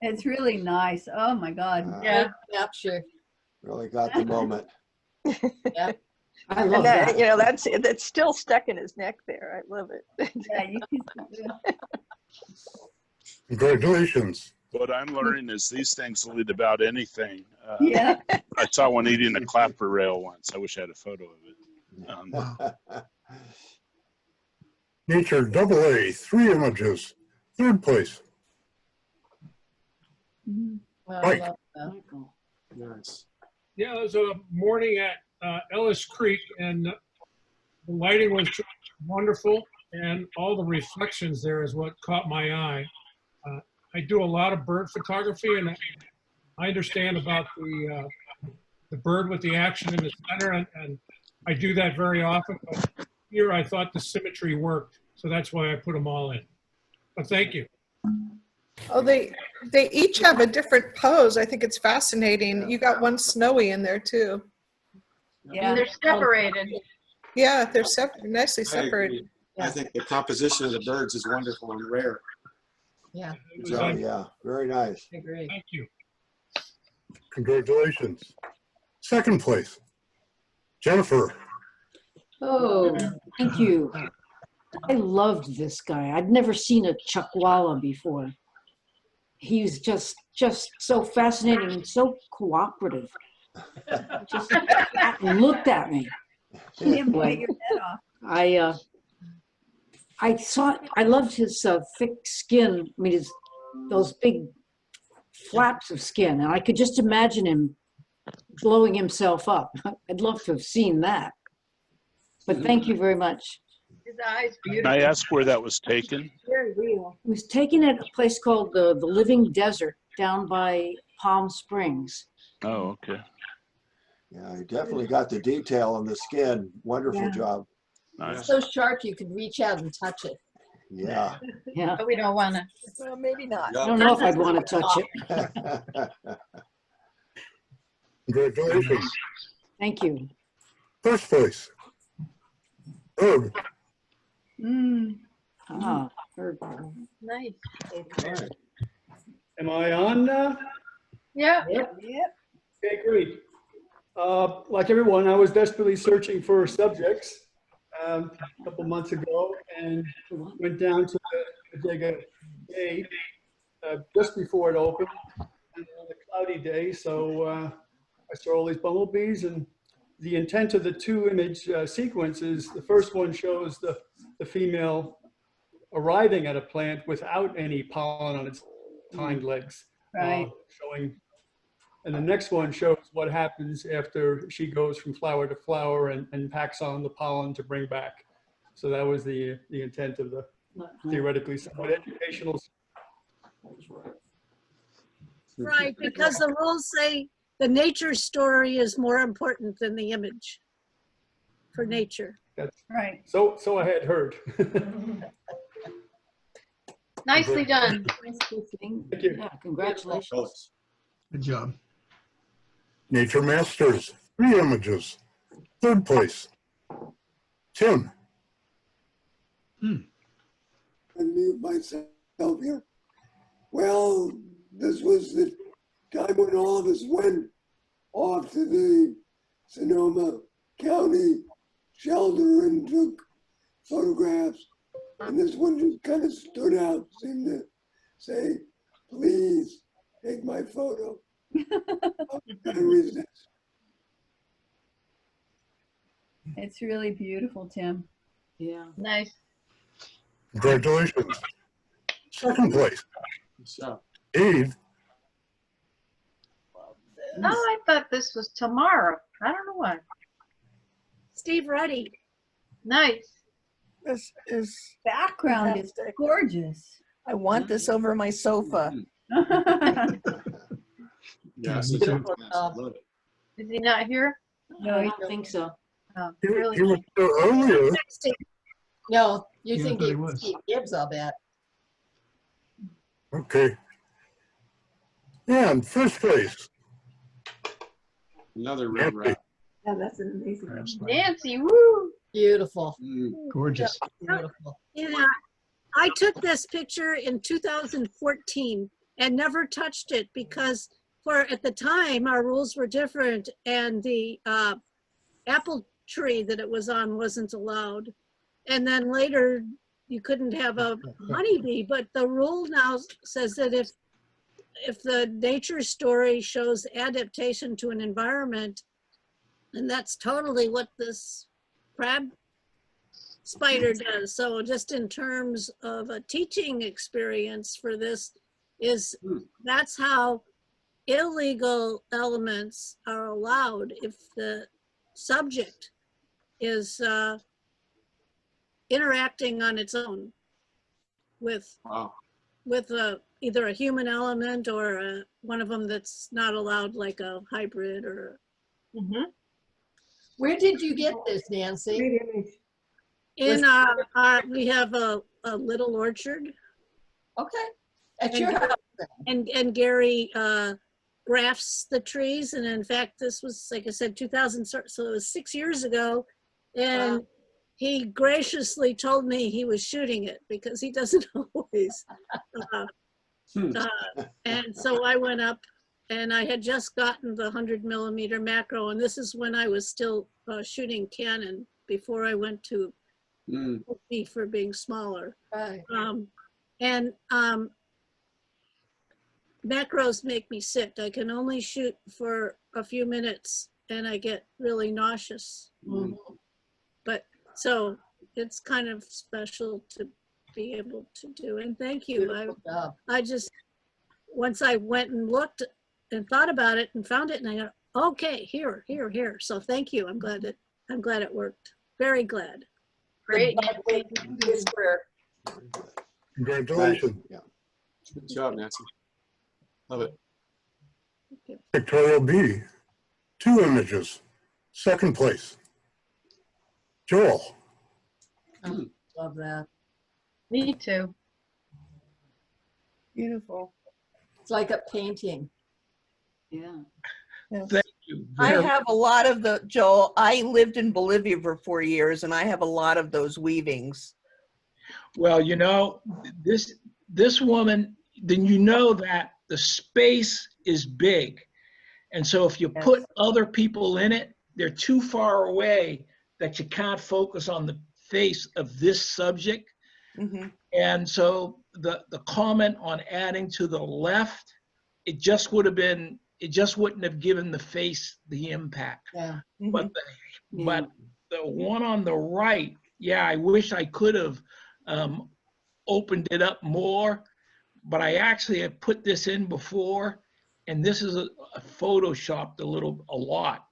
It's really nice. Oh my God. Yeah. Capture. Really got the moment. Yeah. I And love that, that. you know, that's still stuck in his neck there. I love it. Yeah, you can. Congratulations. What I'm learning is these things will eat about anything. Yeah. I saw one eating a clapper rail once. I wish I had a photo of it. Nature AA, 3 images, 3rd place. Mike. Nice. Yeah, it was a morning at Ellis Creek, and the lighting was wonderful, and all the reflections there is what caught my eye. I do a lot of bird photography, and I understand about the bird with the action in the center, and I do that very often. But here, I thought the symmetry worked, so that's why I put them all in. But thank you. Oh, they each have a different pose. I think it's fascinating. You got one snowy in there too. Yeah. They're separated. Yeah, they're nicely I agree. separated. I think the composition of the birds is wonderful and rare. Yeah. Good job, yeah, very nice. I agree. Thank you. Congratulations. 2nd place, Jennifer. Oh, thank you. I loved this guy. I'd never seen a Chuckwalla before. He was just so fascinating and so cooperative. Just looked at me. You didn't bite your head off. I I loved his thick skin. I mean, those big flaps of skin. And I could just imagine him blowing himself up. I'd love to have seen that. But thank you very much. His eyes Can beautiful. I ask where that was taken? Very real. It was taken at a place called the Living Desert down by Palm Springs. Oh, okay. Yeah, you definitely got the detail on the skin. Wonderful Yeah. job. Nice. So sharp you could reach out and touch it. Yeah. Yeah. But we don't want to. Well, maybe not. I don't know if I'd want to touch it. Congratulations. Thank you. First place. Herb. Ah, Herb. Nice. Am I on now? Yeah. Yep. Okay, great. Like everyone, I was desperately searching for subjects a couple months ago and went down to the Bodega Bay just before it opened on a cloudy day. So I saw all these bumblebees, and the intent of the two image sequences, the first one shows the female arriving at a plant without any pollen on its hind legs. Right. Showing, and the next one shows what happens after she goes from flower to flower and packs on the pollen to bring back. So that was the intent of the theoretically somewhat educational. Right, because the rules say the nature story is more important than the image for nature. That's right. So I had heard. Nicely done. Thank you. Yeah, congratulations. Good job. Nature Masters, 3 images. Third place. Tim. Unmute myself here. Well, this was the time when all of us went off to the Sonoma County shelter and took photographs. And this one just kind of stood out, seemed to say, please take my photo. I resist. It's really beautiful, Tim. Yeah. Nice. Congratulations. Second place. So, Eve. Oh, I thought this was tomorrow. I don't know why. Steve Reddy. Nice. This is Background is fantastic. gorgeous. I want this over my sofa. yeah, me too. love it. Is he not here? No, I he's don't think so. Oh, He really? was there earlier. No, you Yeah, I think thought he it's was. Steve Gibbs, I'll bet. Okay. And first place. Another red rat. Yeah, that's an amazing one. Nancy, woo! Beautiful. Gorgeous. Beautiful. Yeah, I took this picture in 2014 and never touched it because at the time our rules were different and the apple tree that it was on wasn't allowed. And then later you couldn't have a honeybee, but the rule now says that if the nature story shows adaptation to an environment, and that's totally what this crab spider does. So just in terms of a teaching experience for this that's how illegal elements are allowed if the subject is interacting on its own with either a human element or one of them that's not allowed, like a hybrid or. Where did you get this, Nancy? Great image. In we have a little orchard. Okay. At your house. And Gary grafts the trees, and in fact this was, like I said, 2000, so it was 6 years ago, and he graciously told me he was shooting it because he doesn't always. And so I went up, and I had just gotten the 100mm macro, and this is when I was still shooting Canon before I went to OP for being smaller. Right. Macros make me sick. I can only shoot for a few minutes and I get really nauseous. But so it's kind of special to be able to do. And thank you. I just, once I went and looked and thought about it and found it, and I got, okay, here. So thank you. I'm glad it worked. Very glad. Great. Congratulations. Yeah. Good job, Nancy. Love it. Pictorial B, 2 images, 2nd place. Joel. Love that. Me too. Beautiful. It's like a painting. Yeah. Thank you. I have a lot of the, Joel, I lived in Bolivia for 4 years and I have a lot of those weavings. Well, you know, this woman, then you know that the space is big. And so if you put other people in it, they're too far away that you can't focus on the face of this subject. Mm-hmm. And so the comment on adding to the left, it just wouldn't have given the face the impact. Yeah. But the one on the right, yeah, I wish I could have opened it up more, but I actually have put this in before, and this is a photoshopped a lot,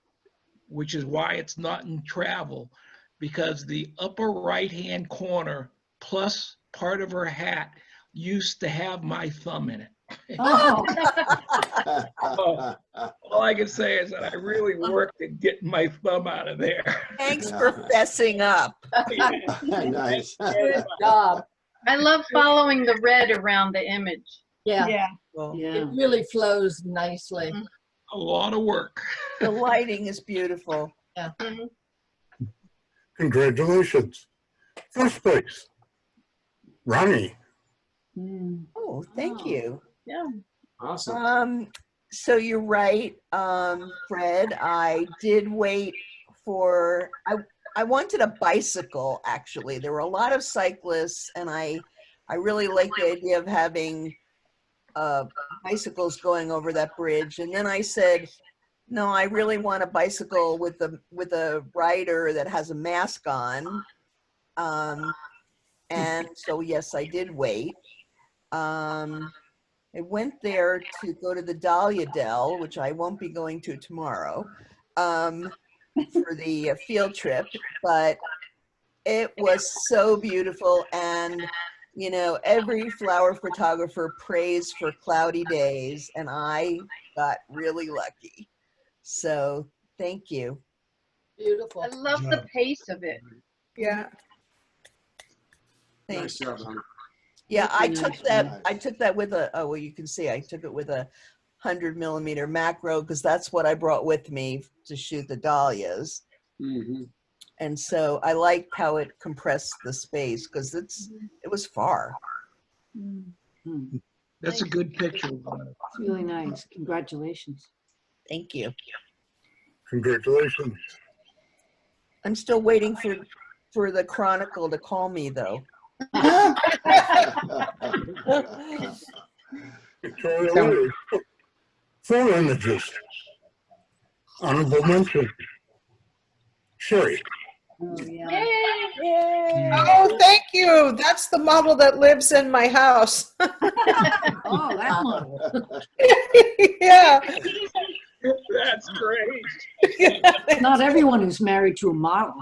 which is why it's not in travel, because the upper right-hand corner plus part of her hat used to have my thumb in it. Oh. So, all I can say is that I really worked at getting my thumb out of there. Thanks for fessing up. Nice. Good job. I love following the red around the image. Yeah. Yeah. It really flows nicely. A lot of work. The lighting is beautiful. Yeah. Congratulations. 1st place. Ronnie. Oh, thank you. Yeah. Awesome. So you're right, Fred. I did wait for, I wanted a bicycle, actually. There were a lot of cyclists, and I really like the idea of having bicycles going over that bridge. And then I said, no, I really want a bicycle with a rider that has a mask on. And so, yes, I did wait. I went there to go to the Dahlia Dell, which I won't be going to tomorrow, for the field trip, but it was so beautiful. And, you know, every flower photographer prays for cloudy days, and I got really lucky. So thank you. Beautiful. I love the pace of it. Yeah. Thanks. Nice job, honey. Yeah, I took that with a, oh, well, you can see I took it with a 100mm macro, because that's what I brought with me to shoot the dahlias. Mm-hmm. And so I liked how it compressed the space, because it was far. That's a good picture. It's really nice. Congratulations. Thank you. Congratulations. I'm still waiting for the Chronicle to call me, though. Pictorial A, 4 images. Honorable mention. Sherry. Oh, yeah. Yay! Oh, thank you. That's the model that lives in my house. Oh, that model. Yeah. That's great. Not everyone who's married to a model.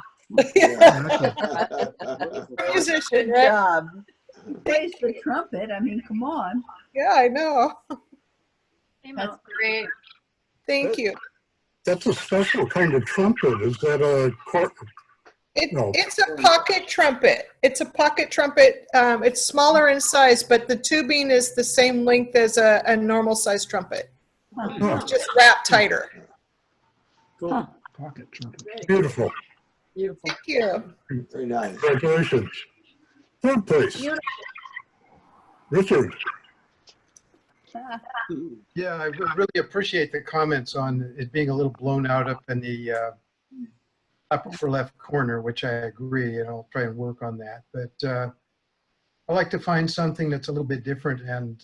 Musician, Good right? job. Plays the trumpet. I mean, come on. Yeah, I know. That's great. Thank you. That's a special kind of trumpet. Is that a cork? No. It's a pocket trumpet. It's a pocket trumpet. It's smaller in size, but the tubing is the same length as a normal size trumpet. It's just wrapped tighter. Cool. Pocket trumpet. Beautiful. Beautiful. Thank you. Very nice. Congratulations. 3rd place. Richard. Yeah, I really appreciate the comments on it being a little blown out up in the upper left corner, which I agree, and I'll try and work on that. But I like to find something that's a little bit different, and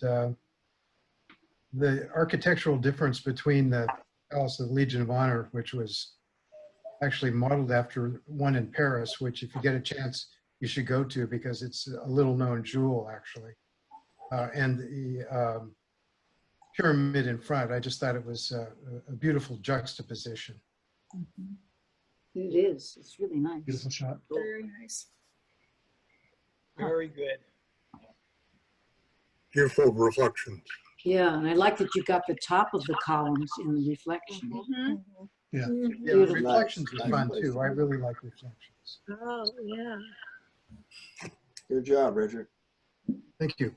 the architectural difference between the Palace of the Legion of Honor, which was actually modeled after one in Paris, which if you get a chance, you should go to because it's a little known jewel actually. And the pyramid in front, I just thought it was a beautiful juxtaposition. It is. It's really nice. Beautiful shot. Very nice. Very good. Beautiful reflections. Yeah, and I like that you got the top of the columns in the reflection. Yeah, Beautiful. reflections are fun too. I really like reflections. Oh, yeah. Good job, Richard. Thank you.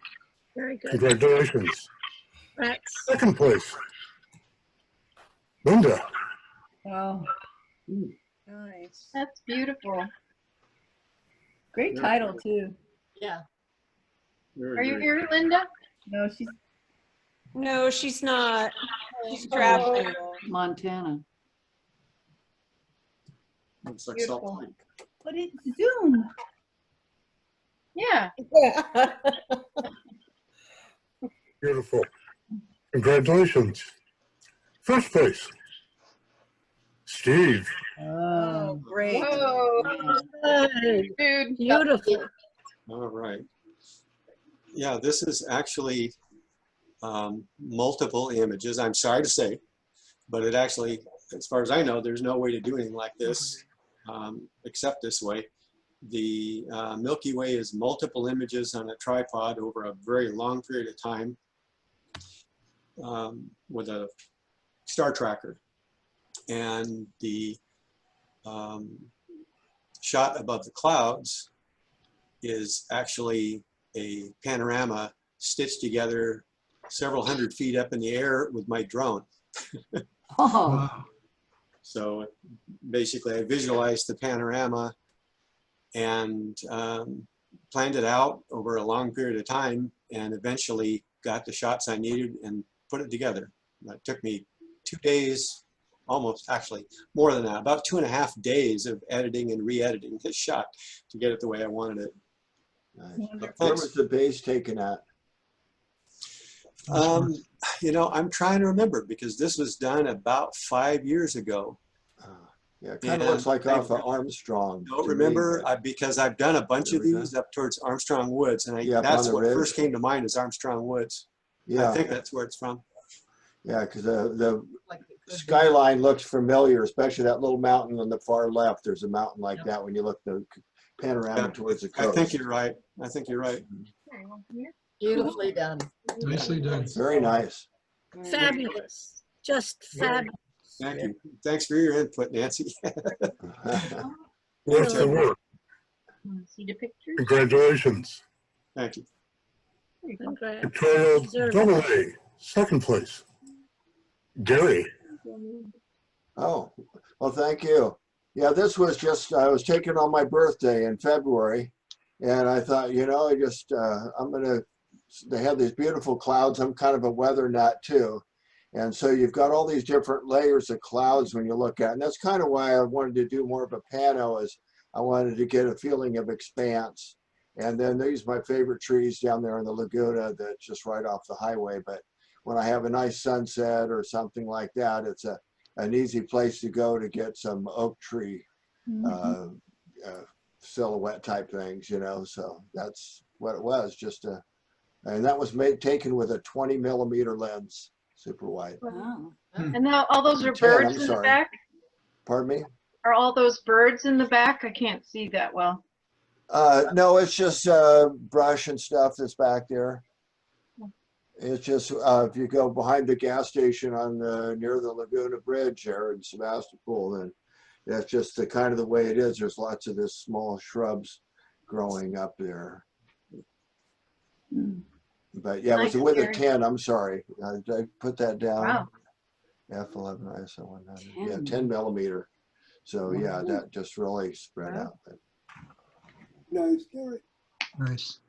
Very good. Congratulations. Rex. Second place. Linda. Wow. Nice. That's beautiful. Great title too. Yeah. Are you here, Linda? No, she's No, she's not. She's traveling. Montana. Looks like Salt Beautiful. Lake. but it's Zoom. Yeah. Beautiful. Congratulations. First place. Steve. Oh, great. Whoa. Dude. Beautiful. All right. Yeah, this is actually multiple images, I'm sorry to say, but it actually, as far as I know, there's no way to do anything like this except this way. The Milky Way is multiple images on a tripod over a very long period of time with a star tracker. And the shot above the clouds is actually a panorama stitched together several hundred feet up in the air with my drone. Oh. So basically I visualized the panorama and planned it out over a long period of time and eventually got the shots I needed and put it together. It took me 2 days, almost actually more than that, about 2.5 days of editing and re-editing this shot to get it the way I wanted it. Nice. Where was the base taken at? You know, I'm trying to remember because this was done about 5 years ago. Yeah, it kind of looks like off of Armstrong. Don't to remember me, because I've done a bunch of these up towards Armstrong Woods, and Yeah, up that's on the what ridge. first came to mind is Armstrong Woods. Yeah. I think that's where it's from. Yeah, because the skyline looks familiar, especially that little mountain on the far left. There's a mountain like that when you look the panorama Yeah, towards the I coast. think you're right. I think you're right. Beautifully done. Nicely done. Very nice. Fabulous. Just fabulous. Thank you. Thanks for your input, Nancy. Worth the work. Want to see the picture? Congratulations. Thank you. Congrats. Pictorial Deserve double it. A, second place. Gary. Oh, well, thank you. Yeah, this was just, I was taken on my birthday in February. And I thought, you know, they have these beautiful clouds. I'm kind of a weather nut too. And so you've got all these different layers of clouds when you look at it. And that's kind of why I wanted to do more of a pano, is I wanted to get a feeling of expanse. And then these are my favorite trees down there in the Laguna that's just right off the highway. But when I have a nice sunset or something like that, it's an easy place to go to get some oak tree silhouette type things, you know. So that's what it was, and that was taken with a 20mm lens, super wide. Wow. And now all those are 10, birds I'm in the sorry. back? Pardon me? Are all those birds in the back? I can't see that well. No, it's just brush and stuff that's back there. It's just if you go behind the gas station on near the Laguna Bridge there in Sebastopol, then that's just the kind of the way it is. There's lots of this small shrubs growing up there. But yeah, it was with a 10. I'm sorry, I put that down. Wow. F11 ISO 100. Yeah, 10mm. So yeah, that just really spread out. Nice, Gary. Nice.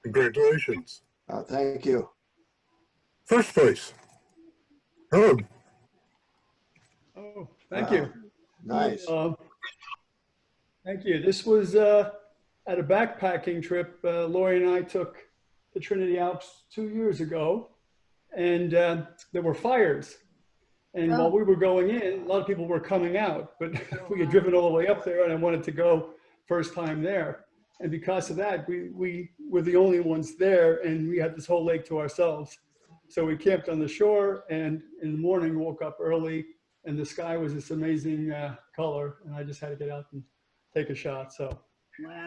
Congratulations. Thank you. First place. Herb. Oh, thank you. Nice. Thank you. This was at a backpacking trip. Lori and I took the Trinity Alps 2 years ago, and there were fires. And while we were going in, a lot of people were coming out, but we had driven all the way up there, and I wanted to go first time there. And because of that, we were the only ones there, and we had this whole lake to ourselves. So we camped on the shore, and in the morning woke up early, and the sky was this amazing color, and I just had to get out and take a shot. So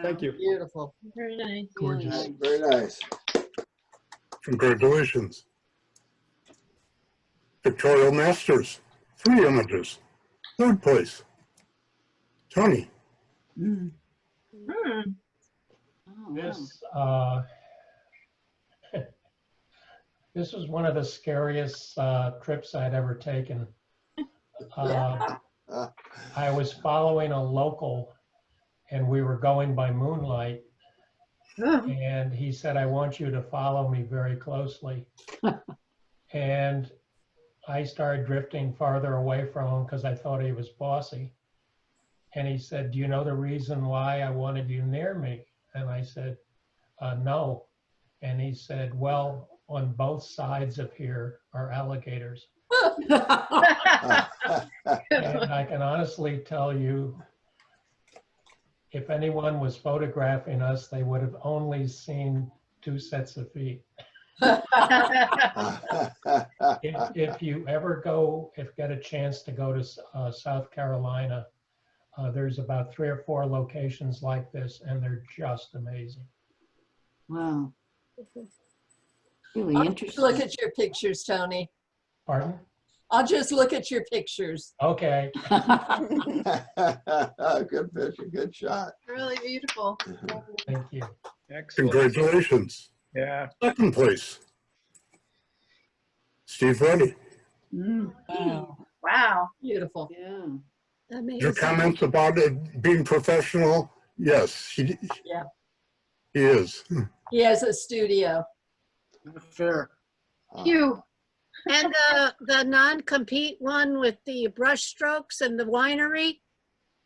thank you. Beautiful. Very nice. Gorgeous. Very nice. Congratulations. Pictorial Masters, 3 images. 3rd place. Tony. This this was one of the scariest trips I'd ever taken. I was following a local, and we were going by moonlight. And he said, "I want you to follow me very closely." And I started drifting farther away from him because I thought he was bossy. And he said, "Do you know the reason why I wanted you near me?" And I said, "No." And he said, "Well, on both sides of here are alligators." And I can honestly tell you, if anyone was photographing us, they would have only seen 2 sets of feet. If you ever get a chance to go to South Carolina, there's about 3 or 4 locations like this, and they're just amazing. Wow. Really I'll just interesting. look at your pictures, Tony. Pardon? I'll just look at your pictures. Okay. Good picture, good shot. Really beautiful. Thank you. Excellent. Congratulations. Yeah. 2nd place. Steve Reddy. Wow. Wow. Beautiful. Yeah. Your Amazing. comments about it being professional, yes, he is. He has a studio. Fair. You. And the non-compete one with the brush strokes and the winery,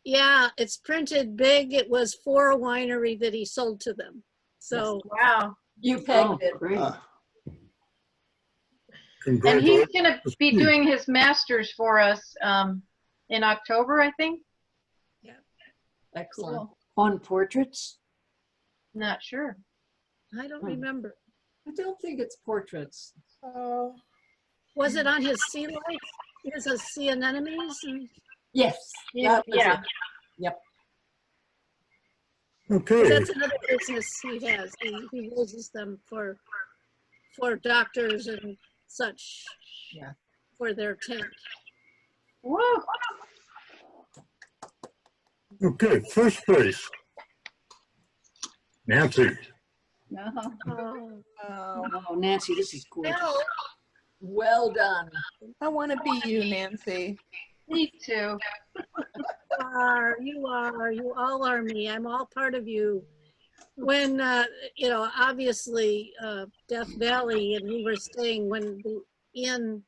yeah, it's printed big. It was for a winery that he sold to them. So Wow. You pegged it. Great. And he's going to be doing his master's for us in October, I think. Excellent. On portraits? Not sure. I don't remember. I don't think it's portraits. Oh. Was it on his sea life? His sea anemones? Yes. That was Yeah. it. Yep. Okay. That's another business he has. He raises them for doctors and such. Yeah. For their tent. Woo. Okay, 1st place. Nancy. Oh, Nancy, this is gorgeous. Well done. I want to be you, Nancy. Me too. You all are me. I'm all part of you. When, obviously Death Valley, and we were staying when the inn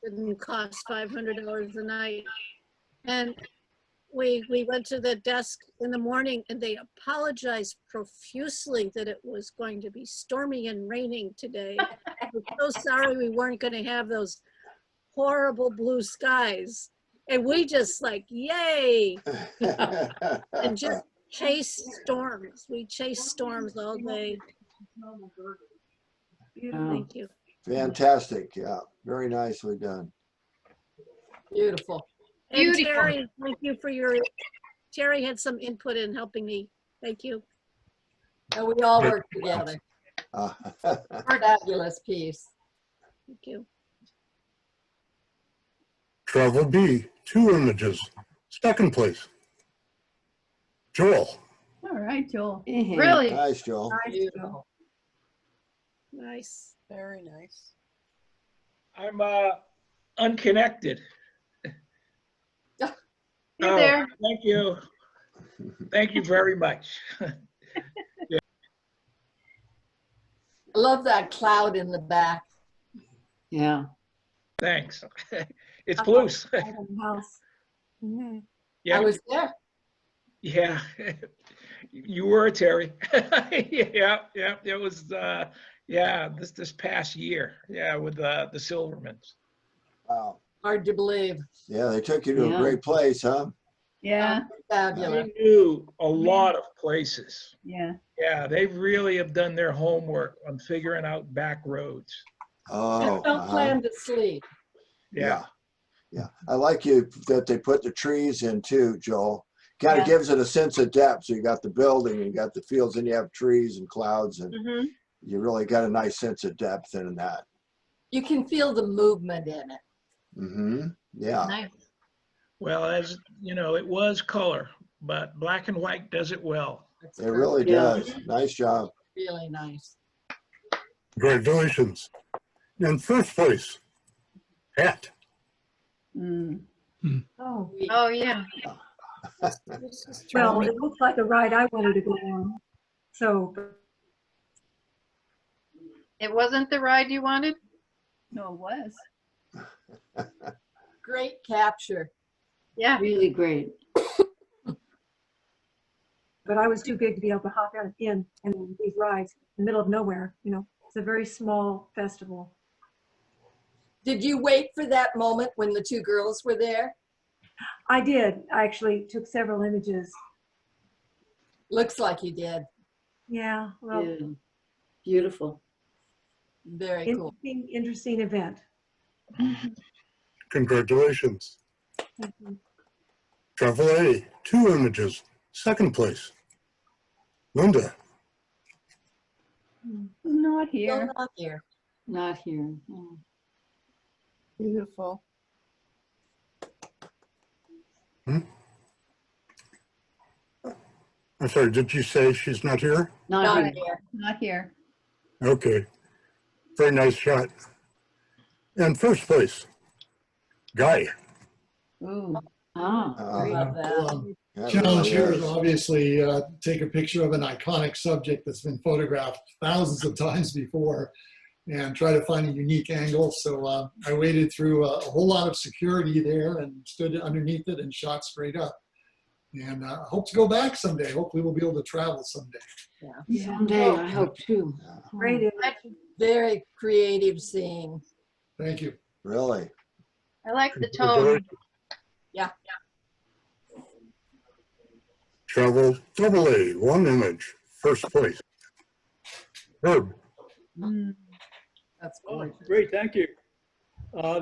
didn't cost $500 a night. And we went to the desk in the morning, and they apologized profusely that it was going to be stormy and raining today. We're so sorry we weren't going to have those horrible blue skies. And we just like, yay, and just chase storms. We chase storms all day. Thank you. Fantastic. Yeah, very nicely done. Beautiful. And Terry, thank you for Terry had some input in helping me. Thank you. And we all work together. Fabulous piece. Thank you. Travel B, 2 images. 2nd place. Joel. All right, Joel. Really? Nice, Joel. Beautiful. Nice. Very nice. I'm unconnected. You're there. Thank you. Thank you very much. I love that cloud in the back. Yeah. Thanks. It's Bruce. House. Yeah. I was there. Yeah. You were, Terry. Yeah. It was this past year. Yeah, with the Silvermans. Wow. Hard to believe. Yeah, they took you to a great place, huh? Yeah. Fabulous. We knew a lot of places. Yeah. Yeah, they really have done their homework on figuring out back roads. Oh, Don't plan to sleep. yeah. Yeah. I like that they put the trees in too, Joel. Kind of Yeah. gives it a sense of depth. So you got the building and you got the fields and you have trees and clouds and you really got a nice sense of depth in that. You can feel the movement in it. Mm-hmm. Yeah. Nice. Well, as you know, it was color, but black and white does it well. It really does. Nice job. Really nice. Congratulations. In first place, Pat. Oh, Oh, yeah. well, it looks like a ride I wanted to go on. So, It wasn't the ride you wanted? No, it was. Great capture. Yeah. Really great. but I was too big to be able to hop in these rides in the middle of nowhere. You know, it's a very small festival. Did you wait for that moment when the two girls were there? I did. I actually took several images. Looks like you did. Yeah, well, Yeah. Beautiful. Very cool. Interesting event. Congratulations. Thank you. Travel A, 2 images, second place. Linda. Not here. Still not here. Not here. No. Beautiful. I'm sorry, did you say she's not here? Not here. here. Not here. Okay. Very nice shot. And first place, Guy. Ooh. Ah, great. Love that. That Challenge really here is. is obviously take a picture of an iconic subject that's been photographed thousands of times before and try to find a unique angle. So I waded through a whole lot of security there and stood underneath it and shot straight up. And hope to go back someday. Hopefully we'll be able to travel someday. Yeah. someday I hope too. Great image. Very creative scene. Thank you. Really? I like the tone. Yeah. Travel double A, 1 image, first place. Herb. That's Oh, gorgeous. great, thank you.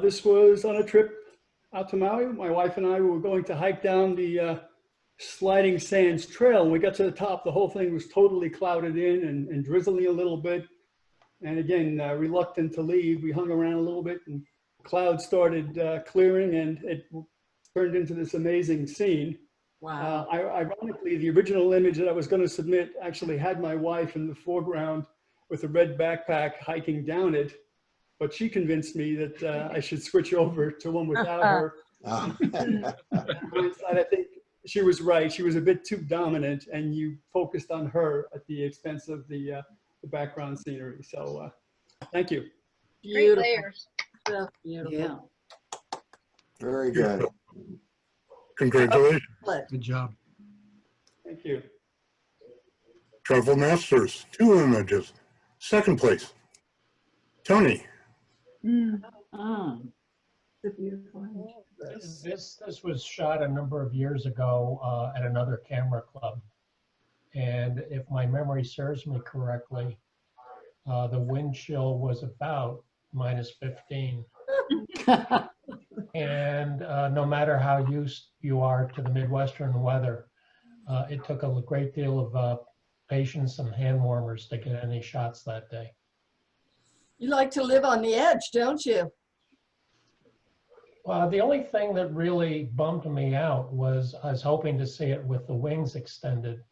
This was on a trip out to Maui. My wife and I were going to hike down the Sliding Sands Trail. When we got to the top, the whole thing was totally clouded in and drizzling a little bit. And again, reluctant to leave, we hung around a little bit and clouds started clearing and it turned into this amazing scene. Wow. Ironically, the original image that I was going to submit actually had my wife in the foreground with a red backpack hiking down it, but she convinced me that I should switch over to one without her. In hindsight, I think she was right. She was a bit too dominant, and you focused on her at the expense of the background scenery. So thank you. Great layers. Just beautiful. Yeah. Very good. Congratulations. Good job. Thank you. Travel Masters, 2 images, second place. Tony. Ah. It's a beautiful image. This was shot a number of years ago at another camera club. And if my memory serves me correctly, the wind chill was about -15. And no matter how used you are to the Midwestern weather, it took a great deal of patience and hand warmers to get any shots that day. You like to live on the edge, don't you? Well, the only thing that really bummed me out was I was hoping to see it with the wings extended.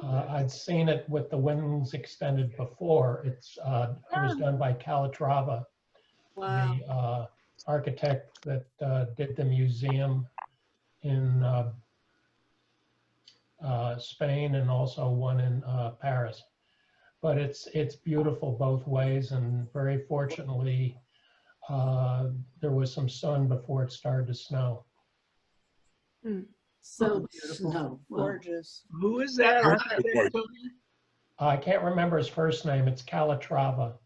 I'd seen it with the wings extended before. It was done by Calatrava, Wow. the architect that did the museum in Spain and also one in Paris. But it's beautiful both ways, and very fortunately, there was some sun before it started to snow. So beautiful. No. Gorgeous. Who is that? I can't remember his first name. It's Calatrava.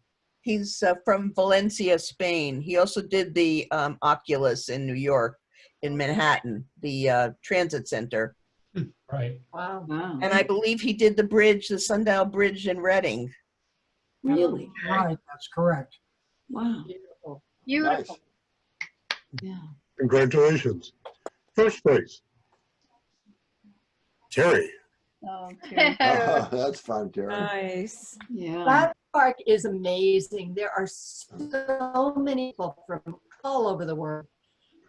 He's from Valencia, Spain. He also did the Oculus in New York. in Manhattan, the transit center. Right. Wow. And I believe he did the bridge, the Sundial Bridge in Reading. Really? Right, that's correct. Wow. Beautiful. Beautiful. Yeah. Congratulations. First place. Terry. Oh, Oh, that's fun, Terry. Nice. Yeah. That park is amazing. There are so many people from all over the world.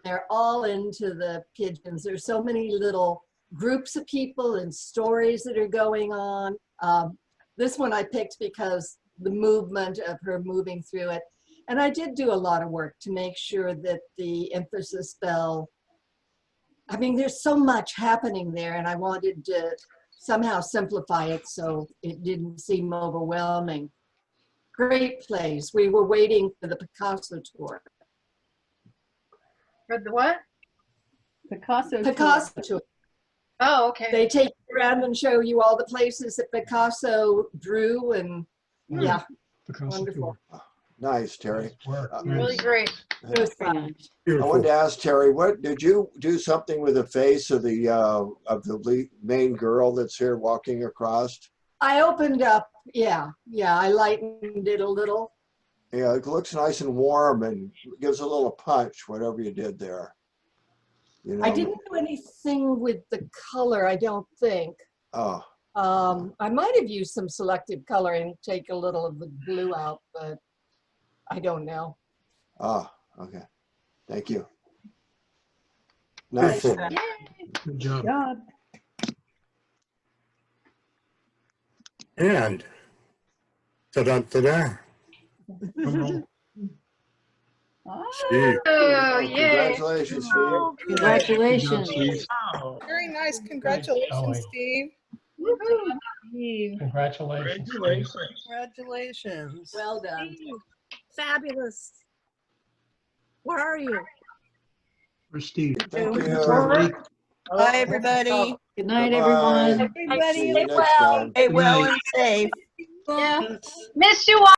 They're all into the pigeons. There's so many little groups of people and stories that are going on. This one I picked because the movement of her moving through it. And I did do a lot of work to make sure that the emphasis fell. I mean, there's so much happening there, and I wanted to somehow simplify it so it didn't seem overwhelming. Great place. We were waiting for the Picasso tour. For the what? Picasso. Picasso tour. Oh, okay. They take you around and show you all the places that Picasso drew, and yeah, wonderful. Nice, Terry. Really great. It was fun. I wanted to ask Terry, what did you do something with the face of the main girl that's here walking across? I opened up, yeah, I lightened it a little. Yeah, it looks nice and warm and gives a little punch, whatever you did there. You know? I didn't do anything with the color, I don't think. Oh, I might have used some selective coloring, take a little of the blue out, but I don't know. okay. Thank you. Nice. Nice. Good job. And ta-da. Steve. Oh, yay. Congratulations, Steve. Congratulations. Very nice. Congratulations, Steve. Congratulations. Congratulations. Well done. Fabulous. Where are you? For Steve. Thank you. Bye, everybody. Good night, Bye-bye. everyone. See you next time. Stay well Good and safe. Yeah. Miss you all.